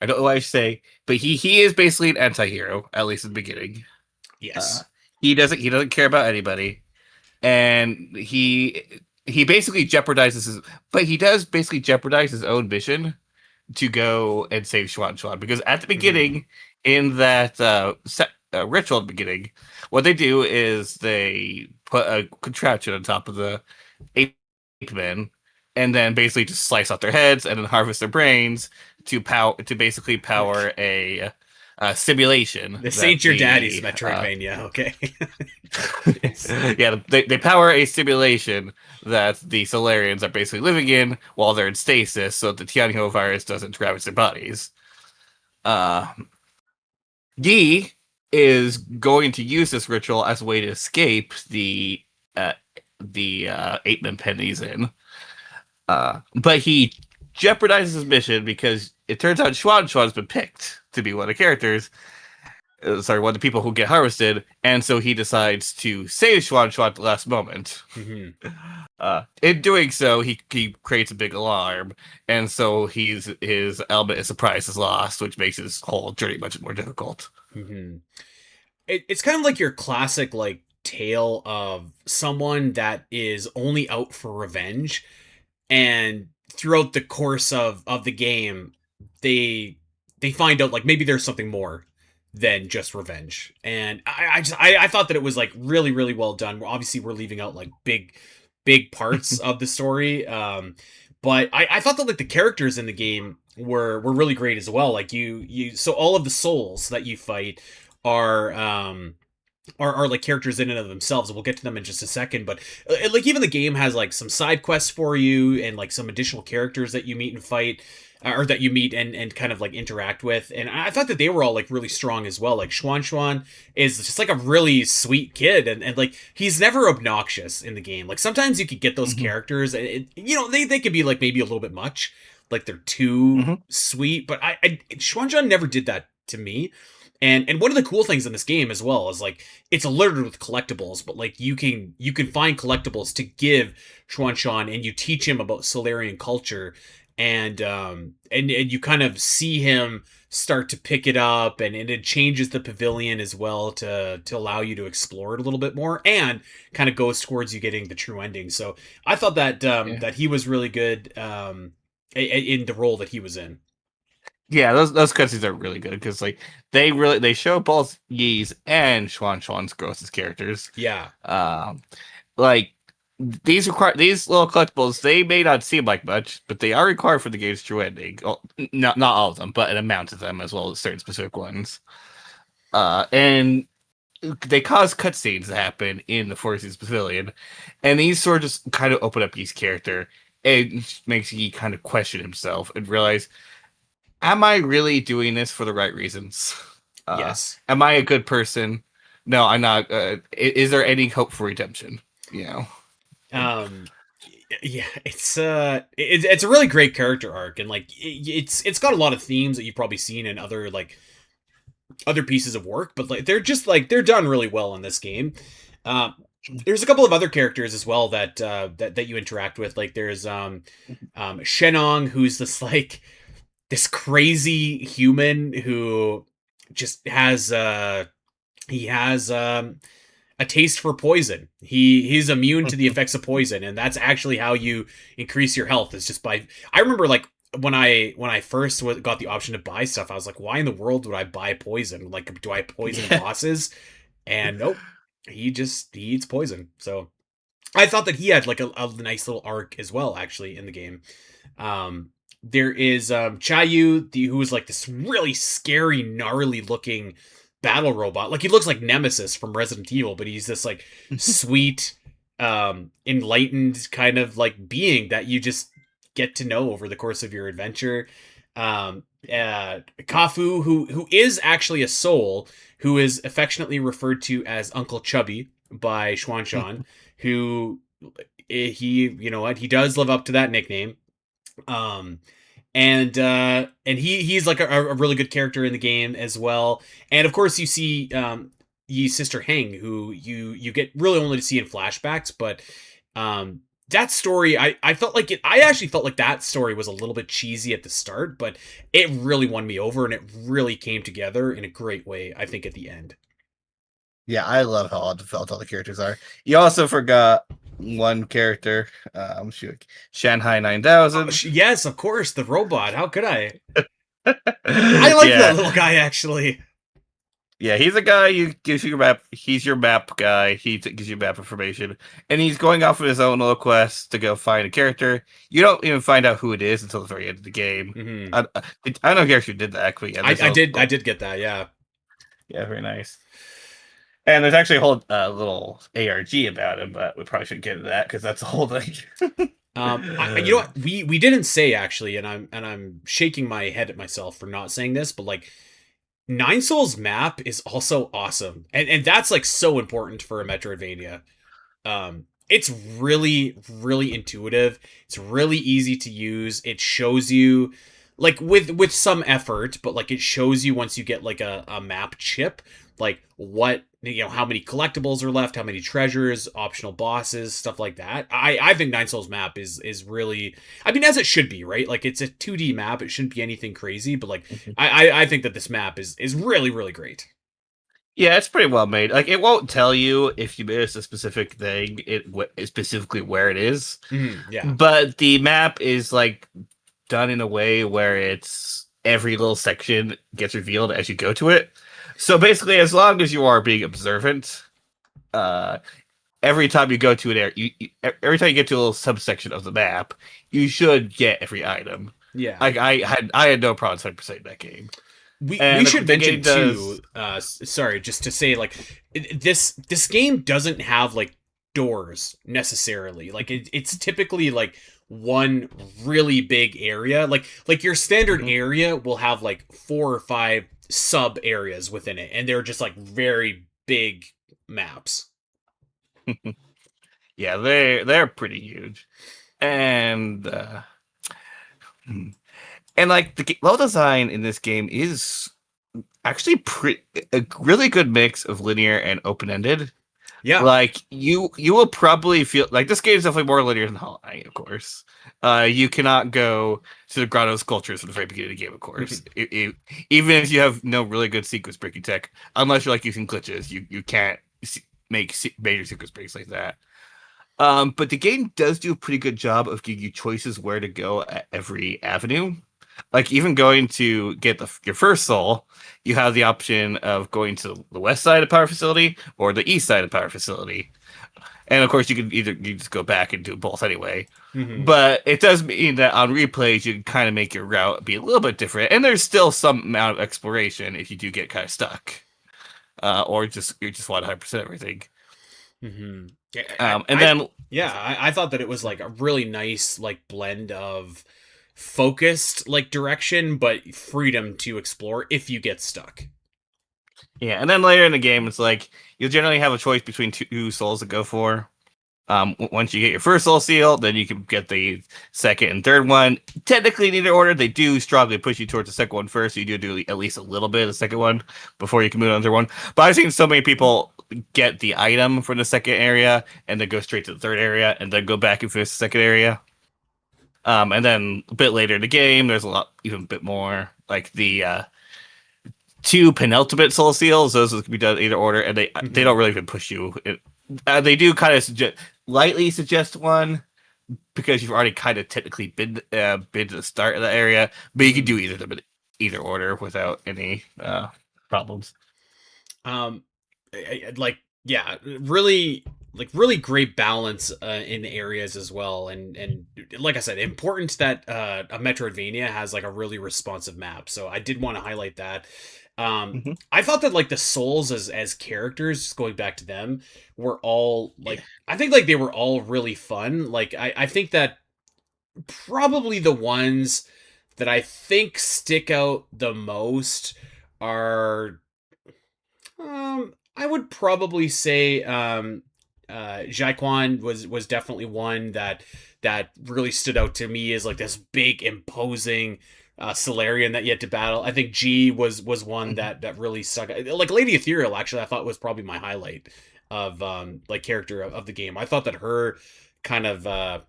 know what I should say, but he is basically an anti-hero, at least in the beginning. Yes. He doesn't care about anybody, and he basically jeopardizes he does basically jeopardize his own mission to go and save Xuan, because at the beginning, in that ritual at the beginning, what they do is they put a contraption on top of the ape men, and then basically just slice off their heads and then harvest their brains to basically power a simulation. This ain't your daddy's Metroidvania, okay? Yeah, they power a simulation that the Solarians are basically living in while they're in stasis, so the Tianhou virus doesn't ravage their bodies. Yi is going to use this ritual as a way to escape the ape-man pen he's in. But he jeopardizes his mission because it turns out Xuan's been picked to be one of the characters. One of the people who get harvested, and so he decides to save Xuan at the last moment. In doing so, he creates a big alarm, and so his element of surprise is lost, which makes his whole journey much more difficult. It's kind of like your classic like tale of someone that is only out for revenge, and throughout the course of the game, they find out like maybe there's something more than just revenge. And I thought that it was like really, really well done. Obviously, we're leaving out like big parts of the story, but I thought that like the characters in the game were really great as well. Like so all of the souls that you fight are like characters in and of themselves, and we'll get to them in just a second. But like even the game has like some side quests for you, and like some additional characters that you meet and fight, or that you meet and kind of like interact with. And I thought that they were all like really strong as well. Like Xuan is just like a really sweet kid, and like he's never obnoxious in the game. Like sometimes you could get those characters, and they could be like maybe a little bit much. like they're too Hmm. sweet. But I Xuanzhan never did that to me. And one of the cool things in this game as well is like it's littered with collectibles, but like you can find collectibles to give Xuanshan, and you teach him about Solarian culture, and you kind of see him start to pick it up, and it changes the pavilion as well to allow you to explore it a little bit more, and kind of goes towards you getting the true ending. So I thought that Yeah. that he was really good in the role that he was in. Yeah, those cutscenes are really good because like they show both Yi's and Shuan's growth as characters. Yeah. Um, like these little collectibles, they may not seem like much, but they are required for the game's true ending. Well, not all of them, but an amount of them as well as certain specific ones. And they cause cutscenes to happen in the Forces Pavilion, and these sort of just kind of open up Yi's character and makes Yi kind of question himself and realize, am I really doing this for the right reasons? Yes. Am I a good person? No, I'm not. Is there any hope for redemption? You know. Um, yeah, it's a really great character arc, and like it's got a lot of themes that you've probably seen in other pieces of work, but like they're done really well in this game. Uh, there's a couple of other characters as well that you interact with. Like there's Shenong, who's this crazy human who just has he has a taste for poison. He's immune to the effects of poison, and that's actually how you increase your health. Is just by. I remember like when I first got the option to buy stuff, I was like, why in the world would I buy poison? Like, do I poison bosses? And nope, he eats poison. So I thought that he had like a nice little arc as well, actually, in the game. There is Chayu, who is like this really scary, gnarly looking battle robot. Like he looks like Nemesis from Resident Evil, but he's this like sweet, enlightened kind of like being that you just get to know over the course of your adventure. Kafu, who is actually a soul, who is affectionately referred to as Uncle Chubby by Xuanshan, who he, you know what, he does live up to that nickname. Um, and he's like a really good character in the game as well. And of course, you see Yi's sister Heng, who you get really only to see in flashbacks, but that story, I felt like I actually felt like that story was a little bit cheesy at the start, but it really won me over, and it really came together in a great way, I think, at the end. Yeah, I love how developed all the characters are. You also forgot one character, shoot, Shanghai 9000. Yes, of course, the robot. How could I? I like Yeah, that little guy, actually. yeah, he's a guy you gives you your map. He's your map guy. Gives you map information, and he's going off on his own little quest to go find a character. You don't even find out who it is until the very end of the game. Mm-hmm. I don't know if you actually did that, but yeah, I did get that. Yeah. yeah, very nice. And there's actually a whole little ARG about him, but we probably shouldn't get into that because that's a whole thing. You know what, we didn't say actually, and I'm shaking my head at myself for not saying this, but like Nine Souls map is also awesome, and that's like so important for a Metroidvania. It's really really intuitive. It's really easy to use. It shows you like with some effort, but like it shows you once you get like a map chip, like what, you know, how many collectibles are left, how many treasures, optional bosses, stuff like that. I think Nine Souls map is really, I mean, as it should be, right? Like it's a 2D map, it shouldn't be anything crazy, but like I think that this map is really really great. Yeah, it's pretty well made. Like, it won't tell you if you miss a specific thing, specifically where it is. Yeah. But the map is like done in a way where it's every little section gets revealed as you go to it. So basically, as long as you are being observant, every time you go to an area, every time you get to a little subsection of the map, you should get every item. Yeah. Like I had no problem 100% in that game. We should mention does... too, sorry, just to say, like, this game doesn't have like doors necessarily. Like it's typically like one really big area. Like your standard area will have like 4 or 5 sub areas within it, and they're just like very big maps. Yeah, they're pretty huge. And And like the level design in this game is actually a really good mix of linear and open ended. Yeah. Like you will probably feel like this game is definitely more linear than Hollow Knight, of course. You cannot go to the grotto sculptures at the very beginning of the game, of course. Even if you have no really good sequence breaking tech, unless you're like using glitches, you can't make major sequence breaks like that. But the game does do a pretty good job of giving you choices where to go at every avenue. Like even going to get your first soul, you have the option of going to the west side of power facility or the east side of power facility. And of course, you just go back and do both anyway. Mm-hmm. But it does mean that on replays, you can kind of make your route be a little bit different, and there's still some amount of exploration if you do get kind of stuck, or you just want 100% everything. Mm-hmm. I thought that it was like a really nice like blend of focused like direction, but freedom to explore if you get stuck. Yeah, and then later in the game, it's like you'll generally have a choice between two souls to go for. Once you get your first soul seal, then you can get the second and third one. Technically, in either order, they do strongly push you towards the second one first. So you do at least a little bit of the second one before you can move on to the third one. But I've seen so many people get the item from the second area and then go straight to the third area and then go back and finish the second area. And then a bit later in the game, there's even a bit more like the two penultimate soul seals. Those can be done in either order, and they don't really even push you. They do kind of lightly suggest one because you've already kind of technically been to the start of the area, but you can do either order without any problems. Really great balance in areas as well, and like I said, important that a Metroidvania has like a really responsive map. So I did want to highlight that. I thought that like the souls as characters, going back to them, were all like I think like they were all really fun. Like I think that probably the ones that I think stick out the most are I would probably say Jaquan was definitely one that really stood out to me as like this big imposing Solarian that you had to battle. I think G was one that really stuck. Like Lady Ethereal, actually, I thought was probably my highlight of like character of the game. I thought that her kind of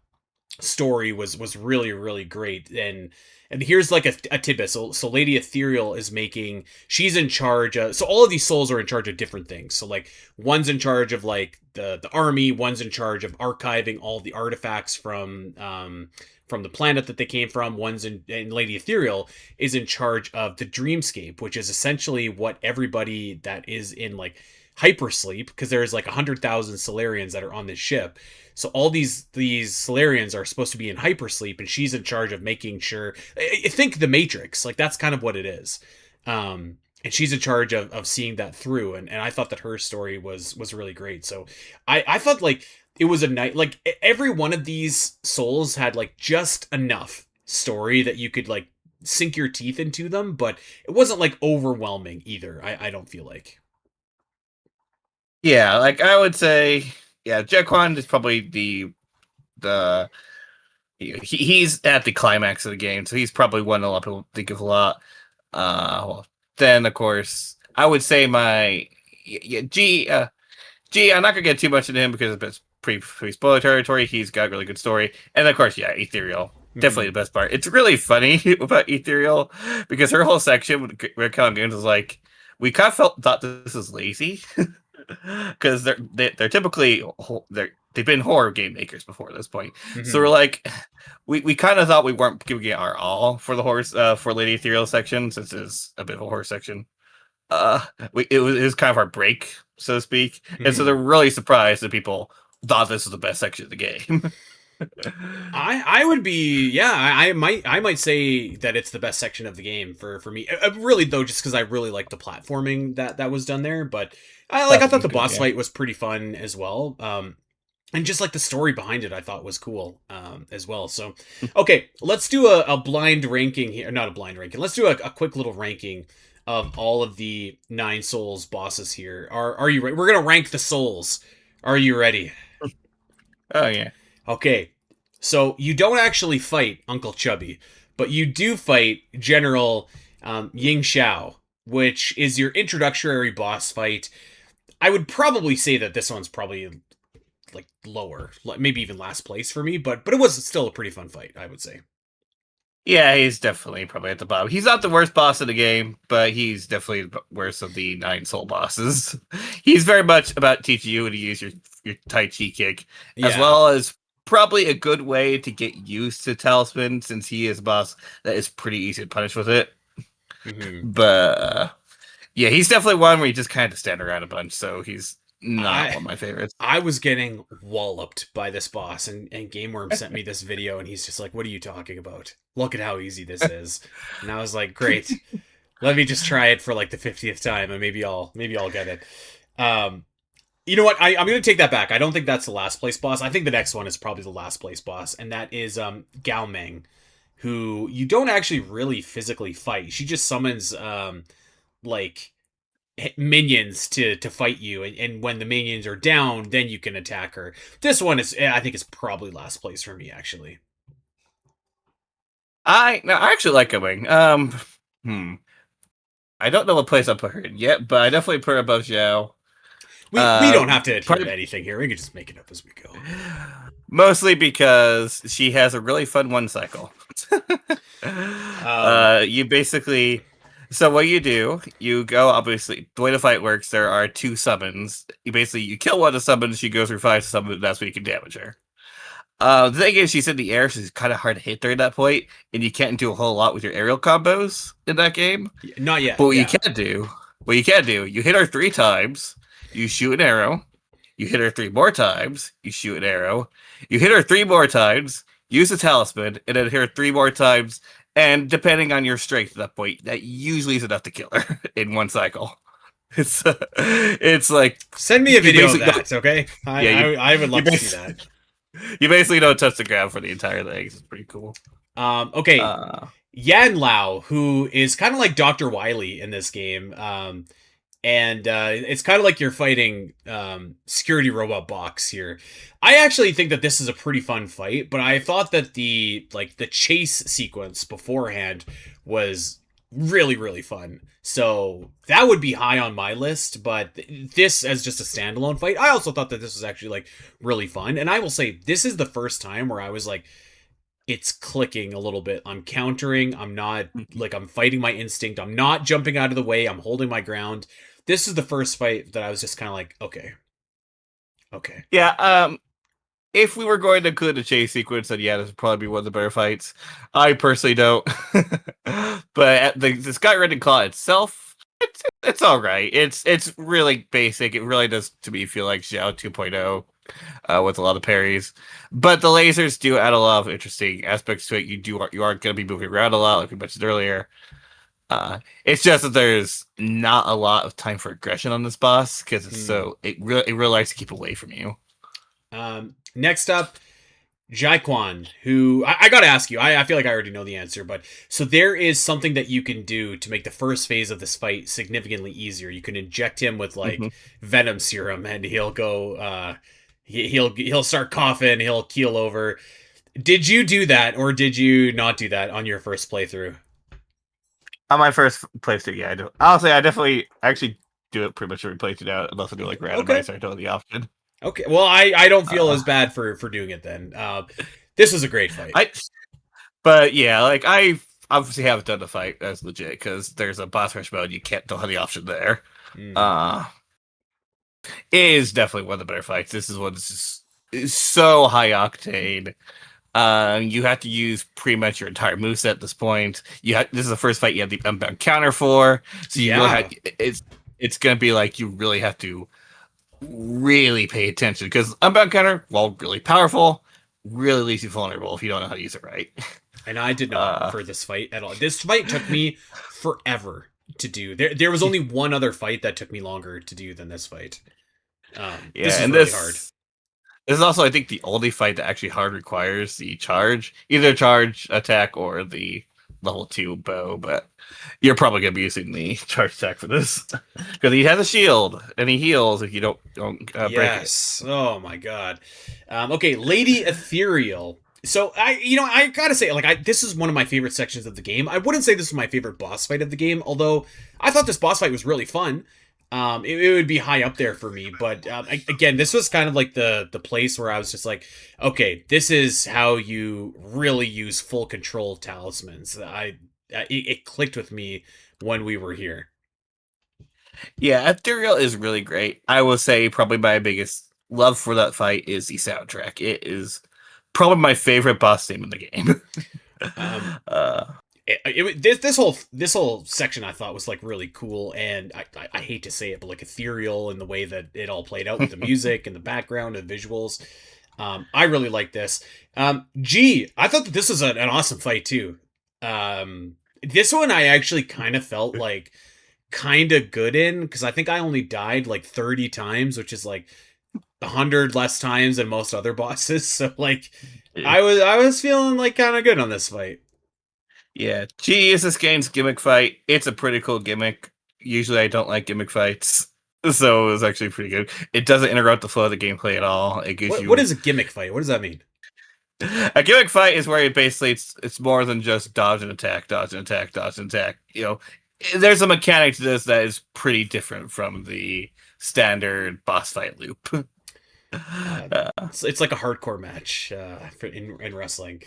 story was really great. And here's like a tidbit. So Lady Ethereal is she's in charge of, so all of these souls are in charge of different things. So like one's in charge of like the army, one's in charge of archiving all the artifacts from the planet that they came from. And Lady Ethereal is in charge of the dreamscape, which is essentially what everybody that is in like hypersleep, because there's like 100,000 Solarians that are on this ship. So all these Solarians are supposed to be in hypersleep, and she's in charge of making sure. I think the Matrix, like that's kind of what it is. And she's in charge of seeing that through. And I thought that her story was really great. So I thought like it was a night, like every one of these souls had like just enough story that you could like sink your teeth into them, but it wasn't like overwhelming either. I don't feel like. Yeah, like I would say, yeah, Jaquan is probably he's at the climax of the game, so he's probably one a lot of people think of a lot. Well, then of course I would say G. I'm not gonna get too much into him because it's pretty spoiler territory. He's got really good story, and of course, yeah, Ethereal. Definitely the best part. It's really funny about Ethereal because her whole section with Red Games was like, we kind of thought this was lazy because they're typically they've been horror game makers before this point. So we're like, we kind of thought we weren't giving it our all for the horror for Lady Ethereal section, since it's a bit of a horror section. It was kind of our break, so to speak, and so they're really surprised that people thought this was the best section of the game. I would be, yeah, I might say that it's the best section of the game for me. Really though, just because I really like the platforming that was done there. But I thought the boss fight was pretty fun as well. And just like the story behind it, I thought was cool as well. So, okay, let's do a blind ranking here. Not a blind ranking. Let's do a quick little ranking of all of the 9 Souls bosses here. Are you ready? We're gonna rank the souls. Are you ready? Oh yeah. Okay, so you don't actually fight Uncle Chubby, but you do fight General Ying Xiao, which is your introductory boss fight. I would probably say that this one's probably like lower, maybe even last place for me, but it was still a pretty fun fight, I would say. Yeah, he's definitely probably at the bottom. He's not the worst boss of the game, but he's definitely the worst of the 9 soul bosses. He's very much about teaching you to use your Tai Chi kick, as well as probably a good way to get used to Talisman, since he is a boss that is pretty easy to punish with it. Mm-hmm. But yeah, he's definitely one where you just kind of stand around a bunch, so he's not one of my favorites. I was getting walloped by this boss, and GameWyrm sent me this video, and he's just like, "What are you talking about? Look at how easy this is." And I was like, "Great, let me just try it for like the 50th time, and maybe I'll get it." You know what? I'm gonna take that back. I don't think that's the last place boss. I think the next one is probably the last place boss, and that is Gao Meng, who you don't actually really physically fight. She just summons like minions to fight you, and when the minions are down, then you can attack her. This one is, I think, is probably last place for me, actually. I actually like Wing. I don't know what place I'll put her in yet, but I definitely put her above Zhao. We don't have to adhere to anything here. We can just make it up as we go. Mostly because she has a really fun one cycle. You basically... So what you do, you go, obviously, the way the fight works, there are 2 summons. You kill one of the summons, she goes through 5 summons, and that's when you can damage her. The thing is, she's in the air, so it's kind of hard to hit her at that point, and you can't do a whole lot with your aerial combos in that game. Not yet. But what you can do, you hit her 3 times, you shoot an arrow, you hit her 3 more times, you shoot an arrow, you hit her 3 more times, use the talisman, and then hit her 3 more times. And depending on your strength at that point, that usually is enough to kill her in one cycle. It's like... Send me a video of that, okay? I would love to see that. You basically don't touch the ground for the entire thing. It's pretty cool. Okay. Yan Lao, who is kind of like Dr. Wily in this game, and it's kind of like you're fighting security robot box here. I actually think that this is a pretty fun fight, but I thought that the chase sequence beforehand was really, really fun. So that would be high on my list, but this as just a standalone fight, I also thought that this was actually like really fun. And I will say, this is the first time where I was like, it's clicking a little bit. I'm countering. I'm not I'm fighting my instinct. I'm not jumping out of the way. I'm holding my ground. This is the first fight that I was just kind of like, okay. Yeah, if we were going to include a chase sequence, then yeah, this would probably be one of the better fights. I personally don't. But the Skyrim Claw itself, it's all right. It's really basic. It really does, to me, feel like Xiao 2.0 with a lot of parries. But the lasers do add a lot of interesting aspects to it. You are going to be moving around a lot, like we mentioned earlier. It's just that there's not a lot of time for aggression on this boss because it really likes to keep away from you. Next up, Jaquan, who I gotta ask you, I feel like I already know the answer, but so there is something that you can do to make the first phase of this fight significantly easier. You can inject him with venom serum, and he'll go he'll start coughing, he'll keel over. Did you do that, or did you not do that on your first playthrough? On my first playthrough, yeah, I do. Honestly, I actually do it pretty much every playthrough now, unless I do randomizer. I don't have the option. Okay, well, I don't feel as bad for doing it then. This was a great fight. But yeah, I obviously haven't done the fight as legit because there's a boss rush mode. You don't have the option there. It is definitely one of the better fights. This is one that's just so high octane. You have to use pretty much your entire moveset at this point. This is the first fight you have the unbound counter for, so it's gonna be like you really have to really pay attention because unbound counter, while really powerful, really leaves you vulnerable if you don't know how to use it right. And I did not for this fight at all. This fight took me forever to do. There was only one other fight that took me longer to do than this fight. This is really hard. This is also, I think, the only fight that actually hard requires the charge, either charge attack or the level 2 bow, but you're probably going to be using the charge attack for this because he has a shield and he heals if you don't break it. Oh my god. Okay, Lady Ethereal. So I gotta say, like, this is one of my favorite sections of the game. I wouldn't say this is my favorite boss fight of the game, although I thought this boss fight was really fun. It would be high up there for me, but again, this was kind of like the place where I was just like, okay, this is how you really use full control talismans. It clicked with me when we were here. Yeah, Ethereal is really great. I will say probably my biggest love for that fight is the soundtrack. It is probably my favorite boss theme in the game. Um, uh, this whole section I thought was like really cool, and I hate to say it, but like ethereal in the way that it all played out with the music and the background and visuals. I really like this. I thought that this was an awesome fight too. This one I actually kind of felt like kind of good in, because I think I only died like 30 times, which is like 100 less times than most other bosses. So like I was feeling like kind of good on this fight. yeah, G is this game's gimmick fight. It's a pretty cool gimmick. Usually I don't like gimmick fights, so it was actually pretty good. It doesn't interrupt the flow of the gameplay at all. It gives What you is a gimmick fight? What does that mean? a gimmick fight is where it's more than just dodge and attack, dodge and attack, dodge and attack. There's a mechanic to this that is pretty different from the standard boss fight loop. It's like a hardcore match in wrestling.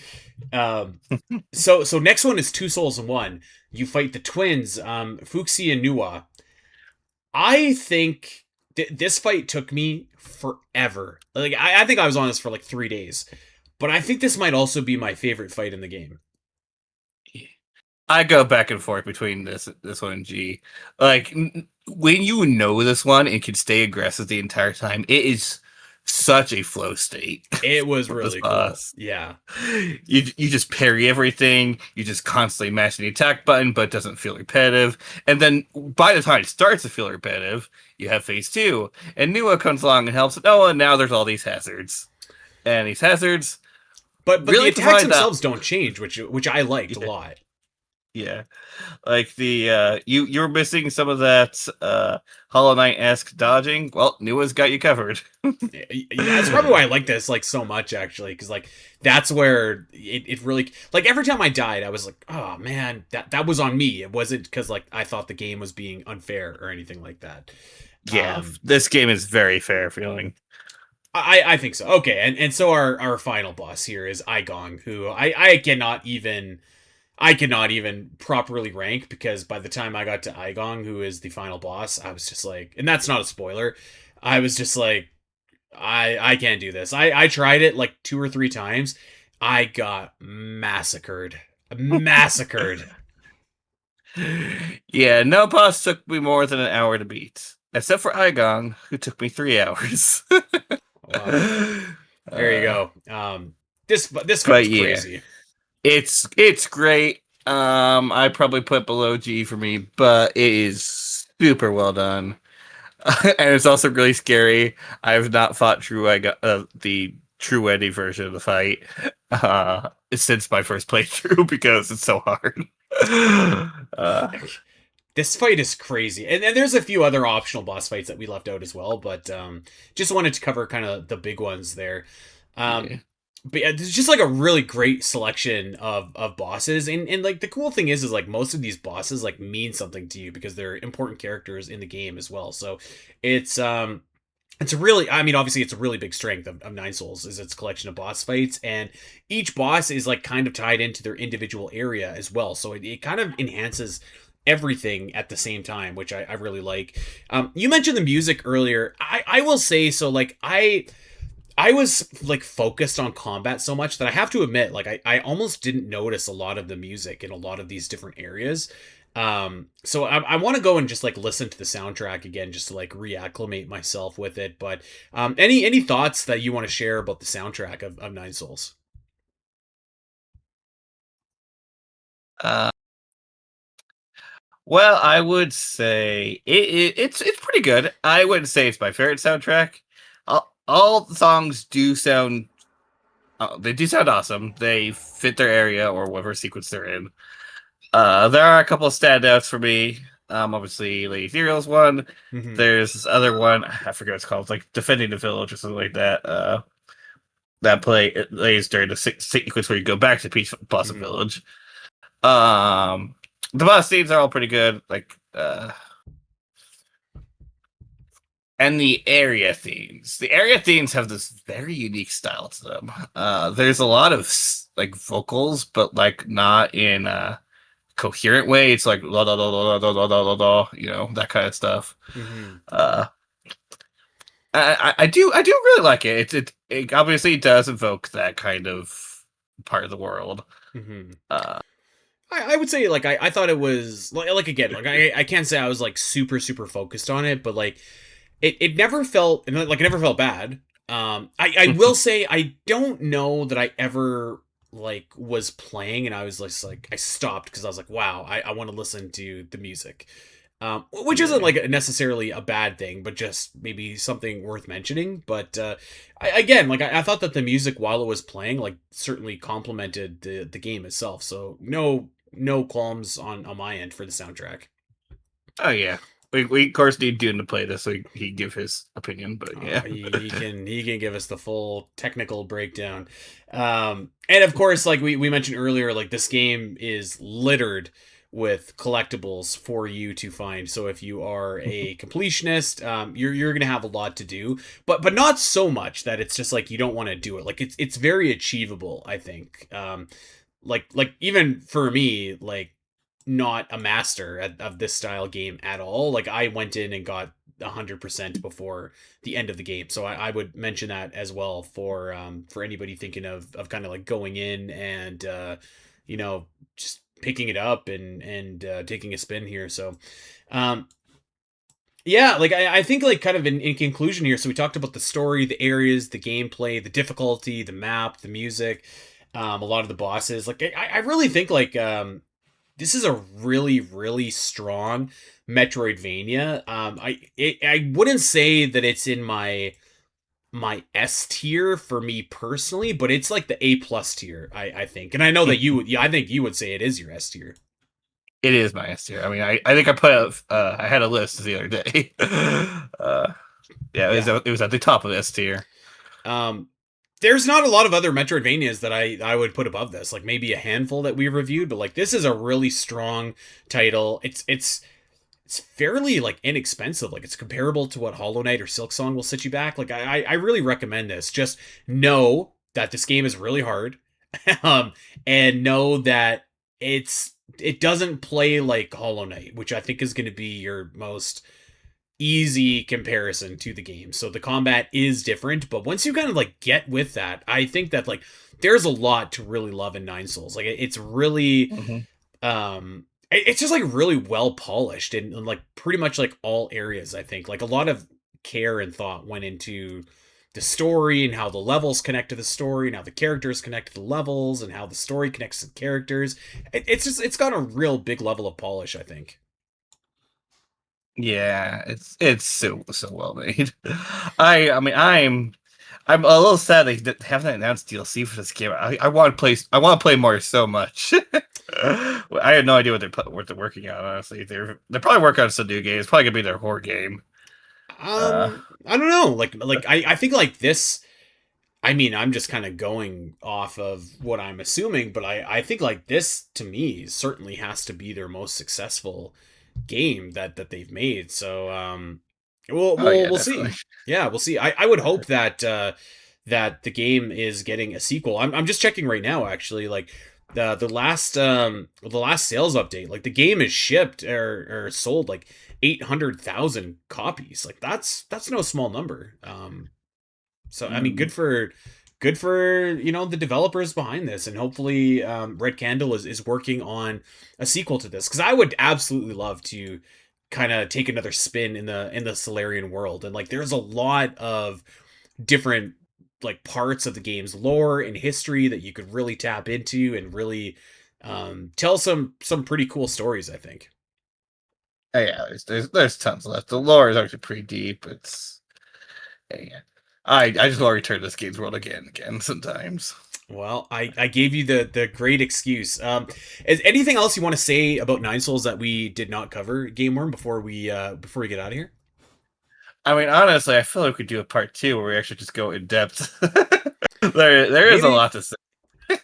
So next one is Two Souls in One. You fight the twins, Fuxi and Nuwa. I think this fight took me forever. Like I think I was on this for like 3 days, but I think this might also be my favorite fight in the game. I go back and forth between this one and G. Like when you know this one and can stay aggressive the entire time, it is such a flow state. It was really cool. Yeah. You just parry everything. You just constantly mash the attack button, but it doesn't feel repetitive. And then by the time it starts to feel repetitive, you have phase 2, and Nua comes along and helps. Oh, and now there's all these hazards, and these hazards. But really the attacks themselves don't change, which I liked a lot. Yeah, like the you were missing some of that Hollow Knight-esque dodging. Well, Nua's got you covered. Yeah, that's probably why I like this like so much, actually, because like that's where it really, like, every time I died I was like, oh man, that was on me. It wasn't because like I thought the game was being unfair or anything like that. Yeah, this game is very fair feeling. I think so. Okay, and so our final boss here is Aigong, who I cannot even properly rank, because by the time I got to Aigong, who is the final boss, I was just like, and that's not a spoiler, I was just like, I can't do this. I tried it like 2 or 3 times. I got massacred. Massacred. Yeah, no boss took me more than an hour to beat, except for Aigong, who took me 3 hours. Wow. There you go. This fight's crazy. It's great. I probably put below G for me, but it is super well done. And it's also really scary. I have not fought the True Eddie version of the fight since my first playthrough, because it's so hard. This fight is crazy. And there's a few other optional boss fights that we left out as well, but just wanted to cover kind of the big ones there. Yeah. But yeah, there's just like a really great selection of bosses, and like the cool thing is like most of these bosses like mean something to you because they're important characters in the game as well. So it's a really, I mean, obviously it's a really big strength of Nine Souls is its collection of boss fights, and each boss is like kind of tied into their individual area as well. So it kind of enhances everything at the same time, which I really like. You mentioned the music earlier. I will say, so like I was like focused on combat so much that I have to admit, like I almost didn't notice a lot of the music in a lot of these different areas. So I want to go and just like listen to the soundtrack again, just to like reacclimate myself with it. But any thoughts that you want to share about the soundtrack of Nine Souls? Well, I would say it's pretty good. I wouldn't say it's my favorite soundtrack. All the songs do sound they do sound awesome. They fit their area or whatever sequence they're in. There are a couple of standouts for me. Obviously, Lady Ethereal's one. Mm-hmm. There's this other one, I forget what it's called. It's like Defending the Village or something like that. that plays during the sequence where you go back to Peach Blossom Mhm. Village. The boss scenes are all pretty good, like and the area themes. The area themes have this very unique style to them. There's a lot of like vocals, but like not in a coherent way. It's like la la la la la la la la la, that kind of stuff. Mhm. Uh, I do really like it. It obviously does evoke that kind of part of the world. Mhm. Uh, I would say like I thought it was like again like I can't say I was like super focused on it, but like it never felt like it never felt bad. I will say I don't know that I ever like was playing and I was just like I stopped because I was like wow I want to listen to the music, which isn't yeah. like necessarily a bad thing, but just maybe something worth mentioning. But again, like I thought that the music while it was playing like certainly complemented the game itself. So no qualms on my end for the soundtrack. Oh yeah. We of course need Dune to play this so he can give his opinion, but yeah. He can give us the full technical breakdown, and of course, like we mentioned earlier, like this game is littered with collectibles for you to find. So if you are a completionist, you're gonna have a lot to do, but not so much that it's just like you don't want to do it. Like it's very achievable, I think. Like even for me, like not a master of this style game at all. Like I went in and got 100% before the end of the game. So I would mention that as well for anybody thinking of kind of like going in and you know just picking it up and taking a spin here. So um yeah, like I think like kind of in conclusion here, so we talked about the story, the areas, the gameplay, the difficulty, the map, the music, a lot of the bosses. Like I really think like this is a really strong Metroidvania. I wouldn't say that it's in my S tier for me personally, but it's like the A+ tier, I think. And I know that I think you would say it is your S tier. It is my S tier. I mean, I think I put out, I had a list the other day. Yeah, Yeah. it was at the top of the S tier. Um there's not a lot of other Metroidvanias that I would put above this. Like maybe a handful that we reviewed, but like this is a really strong title. It's fairly like inexpensive. Like it's comparable to what Hollow Knight or Silksong will set you back. Like I really recommend this. Just know that this game is really hard, um, and know that it doesn't play like Hollow Knight, which I think is going to be your most easy comparison to the game. So the combat is different, but once you kind of like get with that, I think that like there's a lot to really love in Nine Souls. Like it's really Mhm. it's just like really well polished in like pretty much like all areas. I think like a lot of care and thought went into the story and how the levels connect to the story and how the characters connect to the levels and how the story connects to the characters. It's got a real big level of polish, I think. Yeah, it's so well made. I mean I'm a little sad they haven't announced DLC for this game. I want to play more so much. I had no idea what they're working on. Honestly, they're probably working on some new game. It's probably gonna be their horror game. Uh, I don't know. Like I think like this. I mean, I'm just kind of going off of what I'm assuming, but I think like this to me certainly has to be their most successful game that they've made. So we'll oh we'll yeah, we'll definitely. see. Yeah, we'll see. I would hope that that the game is getting a sequel. I'm just checking right now actually. Like the last sales update, like the game is shipped or sold like 800,000 copies. Like that's no small number. So I mean, Mm. good for the developers behind this, and hopefully Red Candle is working on a sequel to this because I would absolutely love to kind of take another spin in the Solarian world, and like there's a lot of different like parts of the game's lore and history that you could really tap into and really tell some pretty cool stories, I think. Oh, yeah, there's tons left. The lore is actually pretty deep. It's yeah. I just want to return to this game's world again and again sometimes. Well, I gave you the great excuse. Is anything else you want to say about Nine Souls that we did not cover, GameWyrm, before we get out of here? I mean, honestly, I feel like we could do a part two where we actually just go in depth. There is a Maybe. lot to say. Yeah,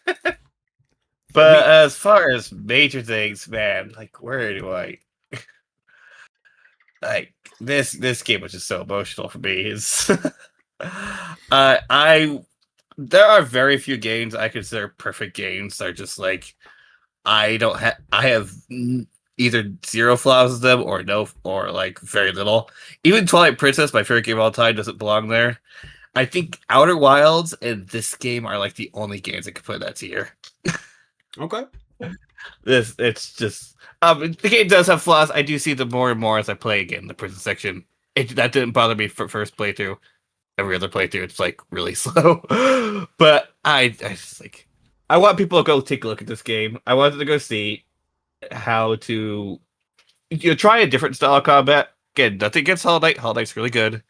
But as far as major things, man, like where do I like this game was just so emotional for me. Is I there are very few games I consider perfect games. They're just like I have either zero flaws with them or no or like very little. Even Twilight Princess, my favorite game of all time, doesn't belong there. I think Outer Wilds and this game are like the only games that could put in that tier. okay. This it's just the game does have flaws. I do see them more and more as I play again. The prison section that didn't bother me for first playthrough. Every other playthrough, it's like really slow. But I just like I want people to go take a look at this game. I wanted to go see how to try a different style of combat. Again, nothing against Hollow Knight. Hollow Knight's really good.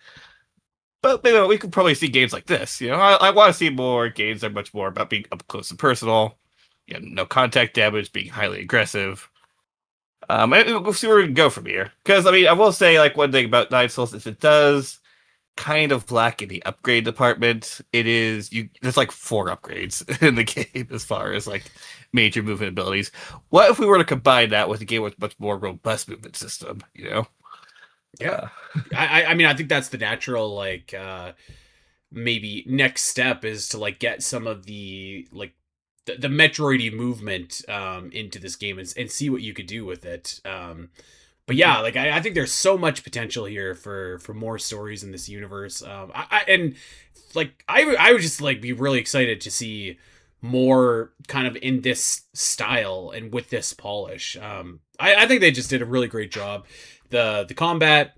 But maybe we could probably see games like this. I want to see more games that are much more about being up close and personal. No contact damage, being highly aggressive. We'll see where we can go from here. Because I will say, like one thing about Nine Souls is it does kind of lack in the upgrade department. There's like 4 upgrades in the game as far as like major movement abilities. What if we were to combine that with a game with much more robust movement system? Yeah. I think that's the natural like maybe next step is to like get some of the like the Metroidy movement into this game and see what you could do with it. But yeah, like I think there's so much potential here for more stories in this universe. I would just like be really excited to see more kind of in this style and with this polish. I think they just did a really great job. The combat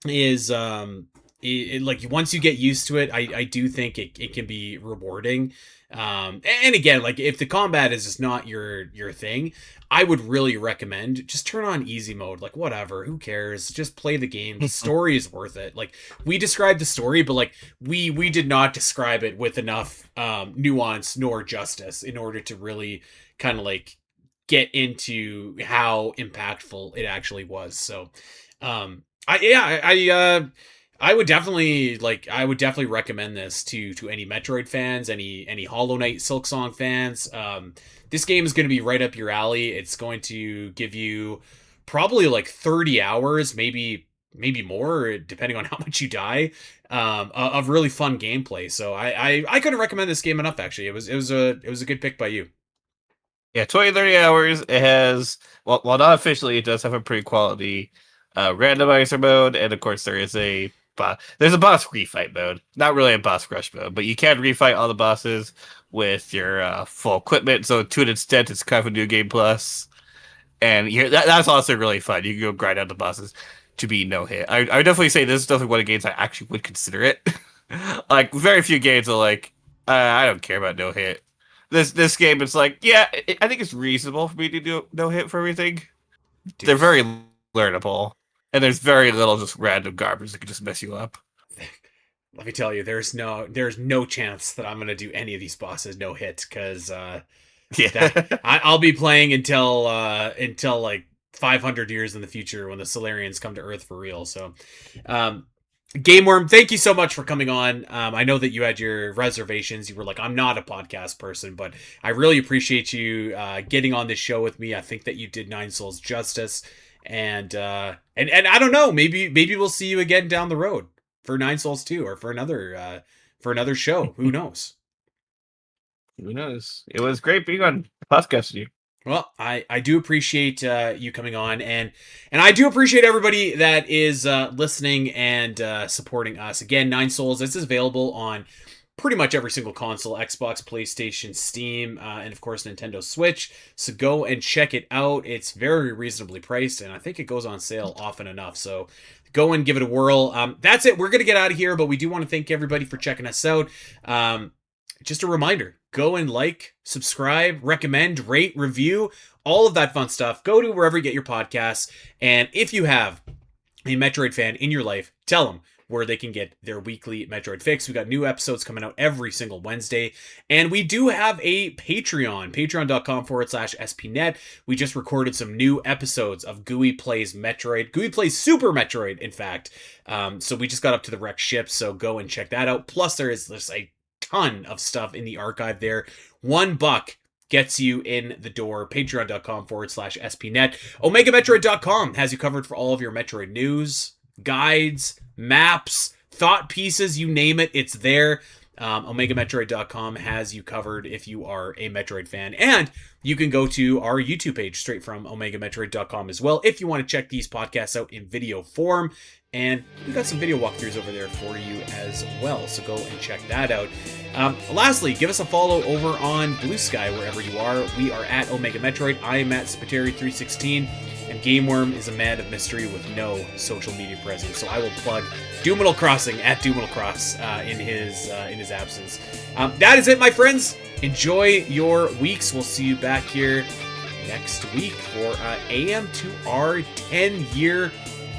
is like once you get used to it, I do think it can be rewarding. And again, like if the combat is just not your thing, I would really recommend just turn on easy mode. Like whatever, who cares? Just play the game. The story is worth it. Like we described the story, but like we did not describe it with enough nuance nor justice in order to really kind of like get into how impactful it actually was. So I would definitely recommend this to any Metroid fans, any Hollow Knight Silksong fans. This game is going to be right up your alley. It's going to give you probably like 30 hours, maybe more, depending on how much you die, of really fun gameplay. So I couldn't recommend this game enough. Actually, it was a good pick by you. Yeah, 20, 30 hours. It has, well, not officially, it does have a pretty quality randomizer mode, and of course there's a boss refight mode. Not really a boss rush mode, but you can refight all the bosses with your full equipment. So to an extent, it's kind of a new game plus, and that's also really fun. You can go grind out the bosses to be no hit. I would definitely say this is definitely one of the games I actually would consider it. Like very few games are like, I don't care about no hit. This game, it's like, yeah, I think it's reasonable for me to do no hit for everything. Dude, They're very learnable, and there's very little just random garbage that can just mess you up. let me tell you, there's no chance that I'm gonna do any of these bosses no hit because Yeah, I'll be playing until like 500 years in the future when the Solarians come to Earth for real. So, GameWyrm, thank you so much for coming on. I know that you had your reservations. You were like, I'm not a podcast person, but I really appreciate you getting on this show with me. I think that you did Nine Souls justice, and I don't know, maybe we'll see you again down the road for Nine Souls 2 or for another show. Who knows? who knows? It was great being on the podcast with you. Well, I do appreciate you coming on, and I do appreciate everybody that is listening and supporting us. Again, Nine Souls, this is available on pretty much every single console: Xbox, PlayStation, Steam, and of course Nintendo Switch. So go and check it out. It's very reasonably priced, and I think it goes on sale often enough. So go and give it a whirl. That's it. We're gonna get out of here, but we do want to thank everybody for checking us out. Just a reminder, go and like, subscribe, recommend, rate, review, all of that fun stuff. Go to wherever you get your podcasts. And if you have a Metroid fan in your life, tell them where they can get their weekly Metroid fix. We got new episodes coming out every single Wednesday. And we do have a Patreon, patreon.com/spnet. We just recorded some new episodes of Gooey Plays Metroid. Gooey Plays Super Metroid, in fact. So we just got up to the wrecked ship, so go and check that out. Plus, there's a ton of stuff in the archive there. $1 gets you in the door. Patreon.com/SPNet. OmegaMetroid.com has you covered for all of your Metroid news, guides, maps, thought pieces, you name it, it's there. OmegaMetroid.com has you covered if you are a Metroid fan. And you can go to our YouTube page straight from OmegaMetroid.com as well if you want to check these podcasts out in video form. And we got some video walkthroughs over there for you as well, so go and check that out. Lastly, give us a follow over on Blue Sky wherever you are. We are at Omega Metroid. I am at Spiteri316, and GameWyrm is a man of mystery with no social media presence. So I will plug Doomital Crossing at Doomital Cross in his absence. That is it, my friends. Enjoy your weeks. We'll see you back here next week for AM2R 10-year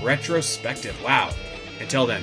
retrospective. Wow. Until then.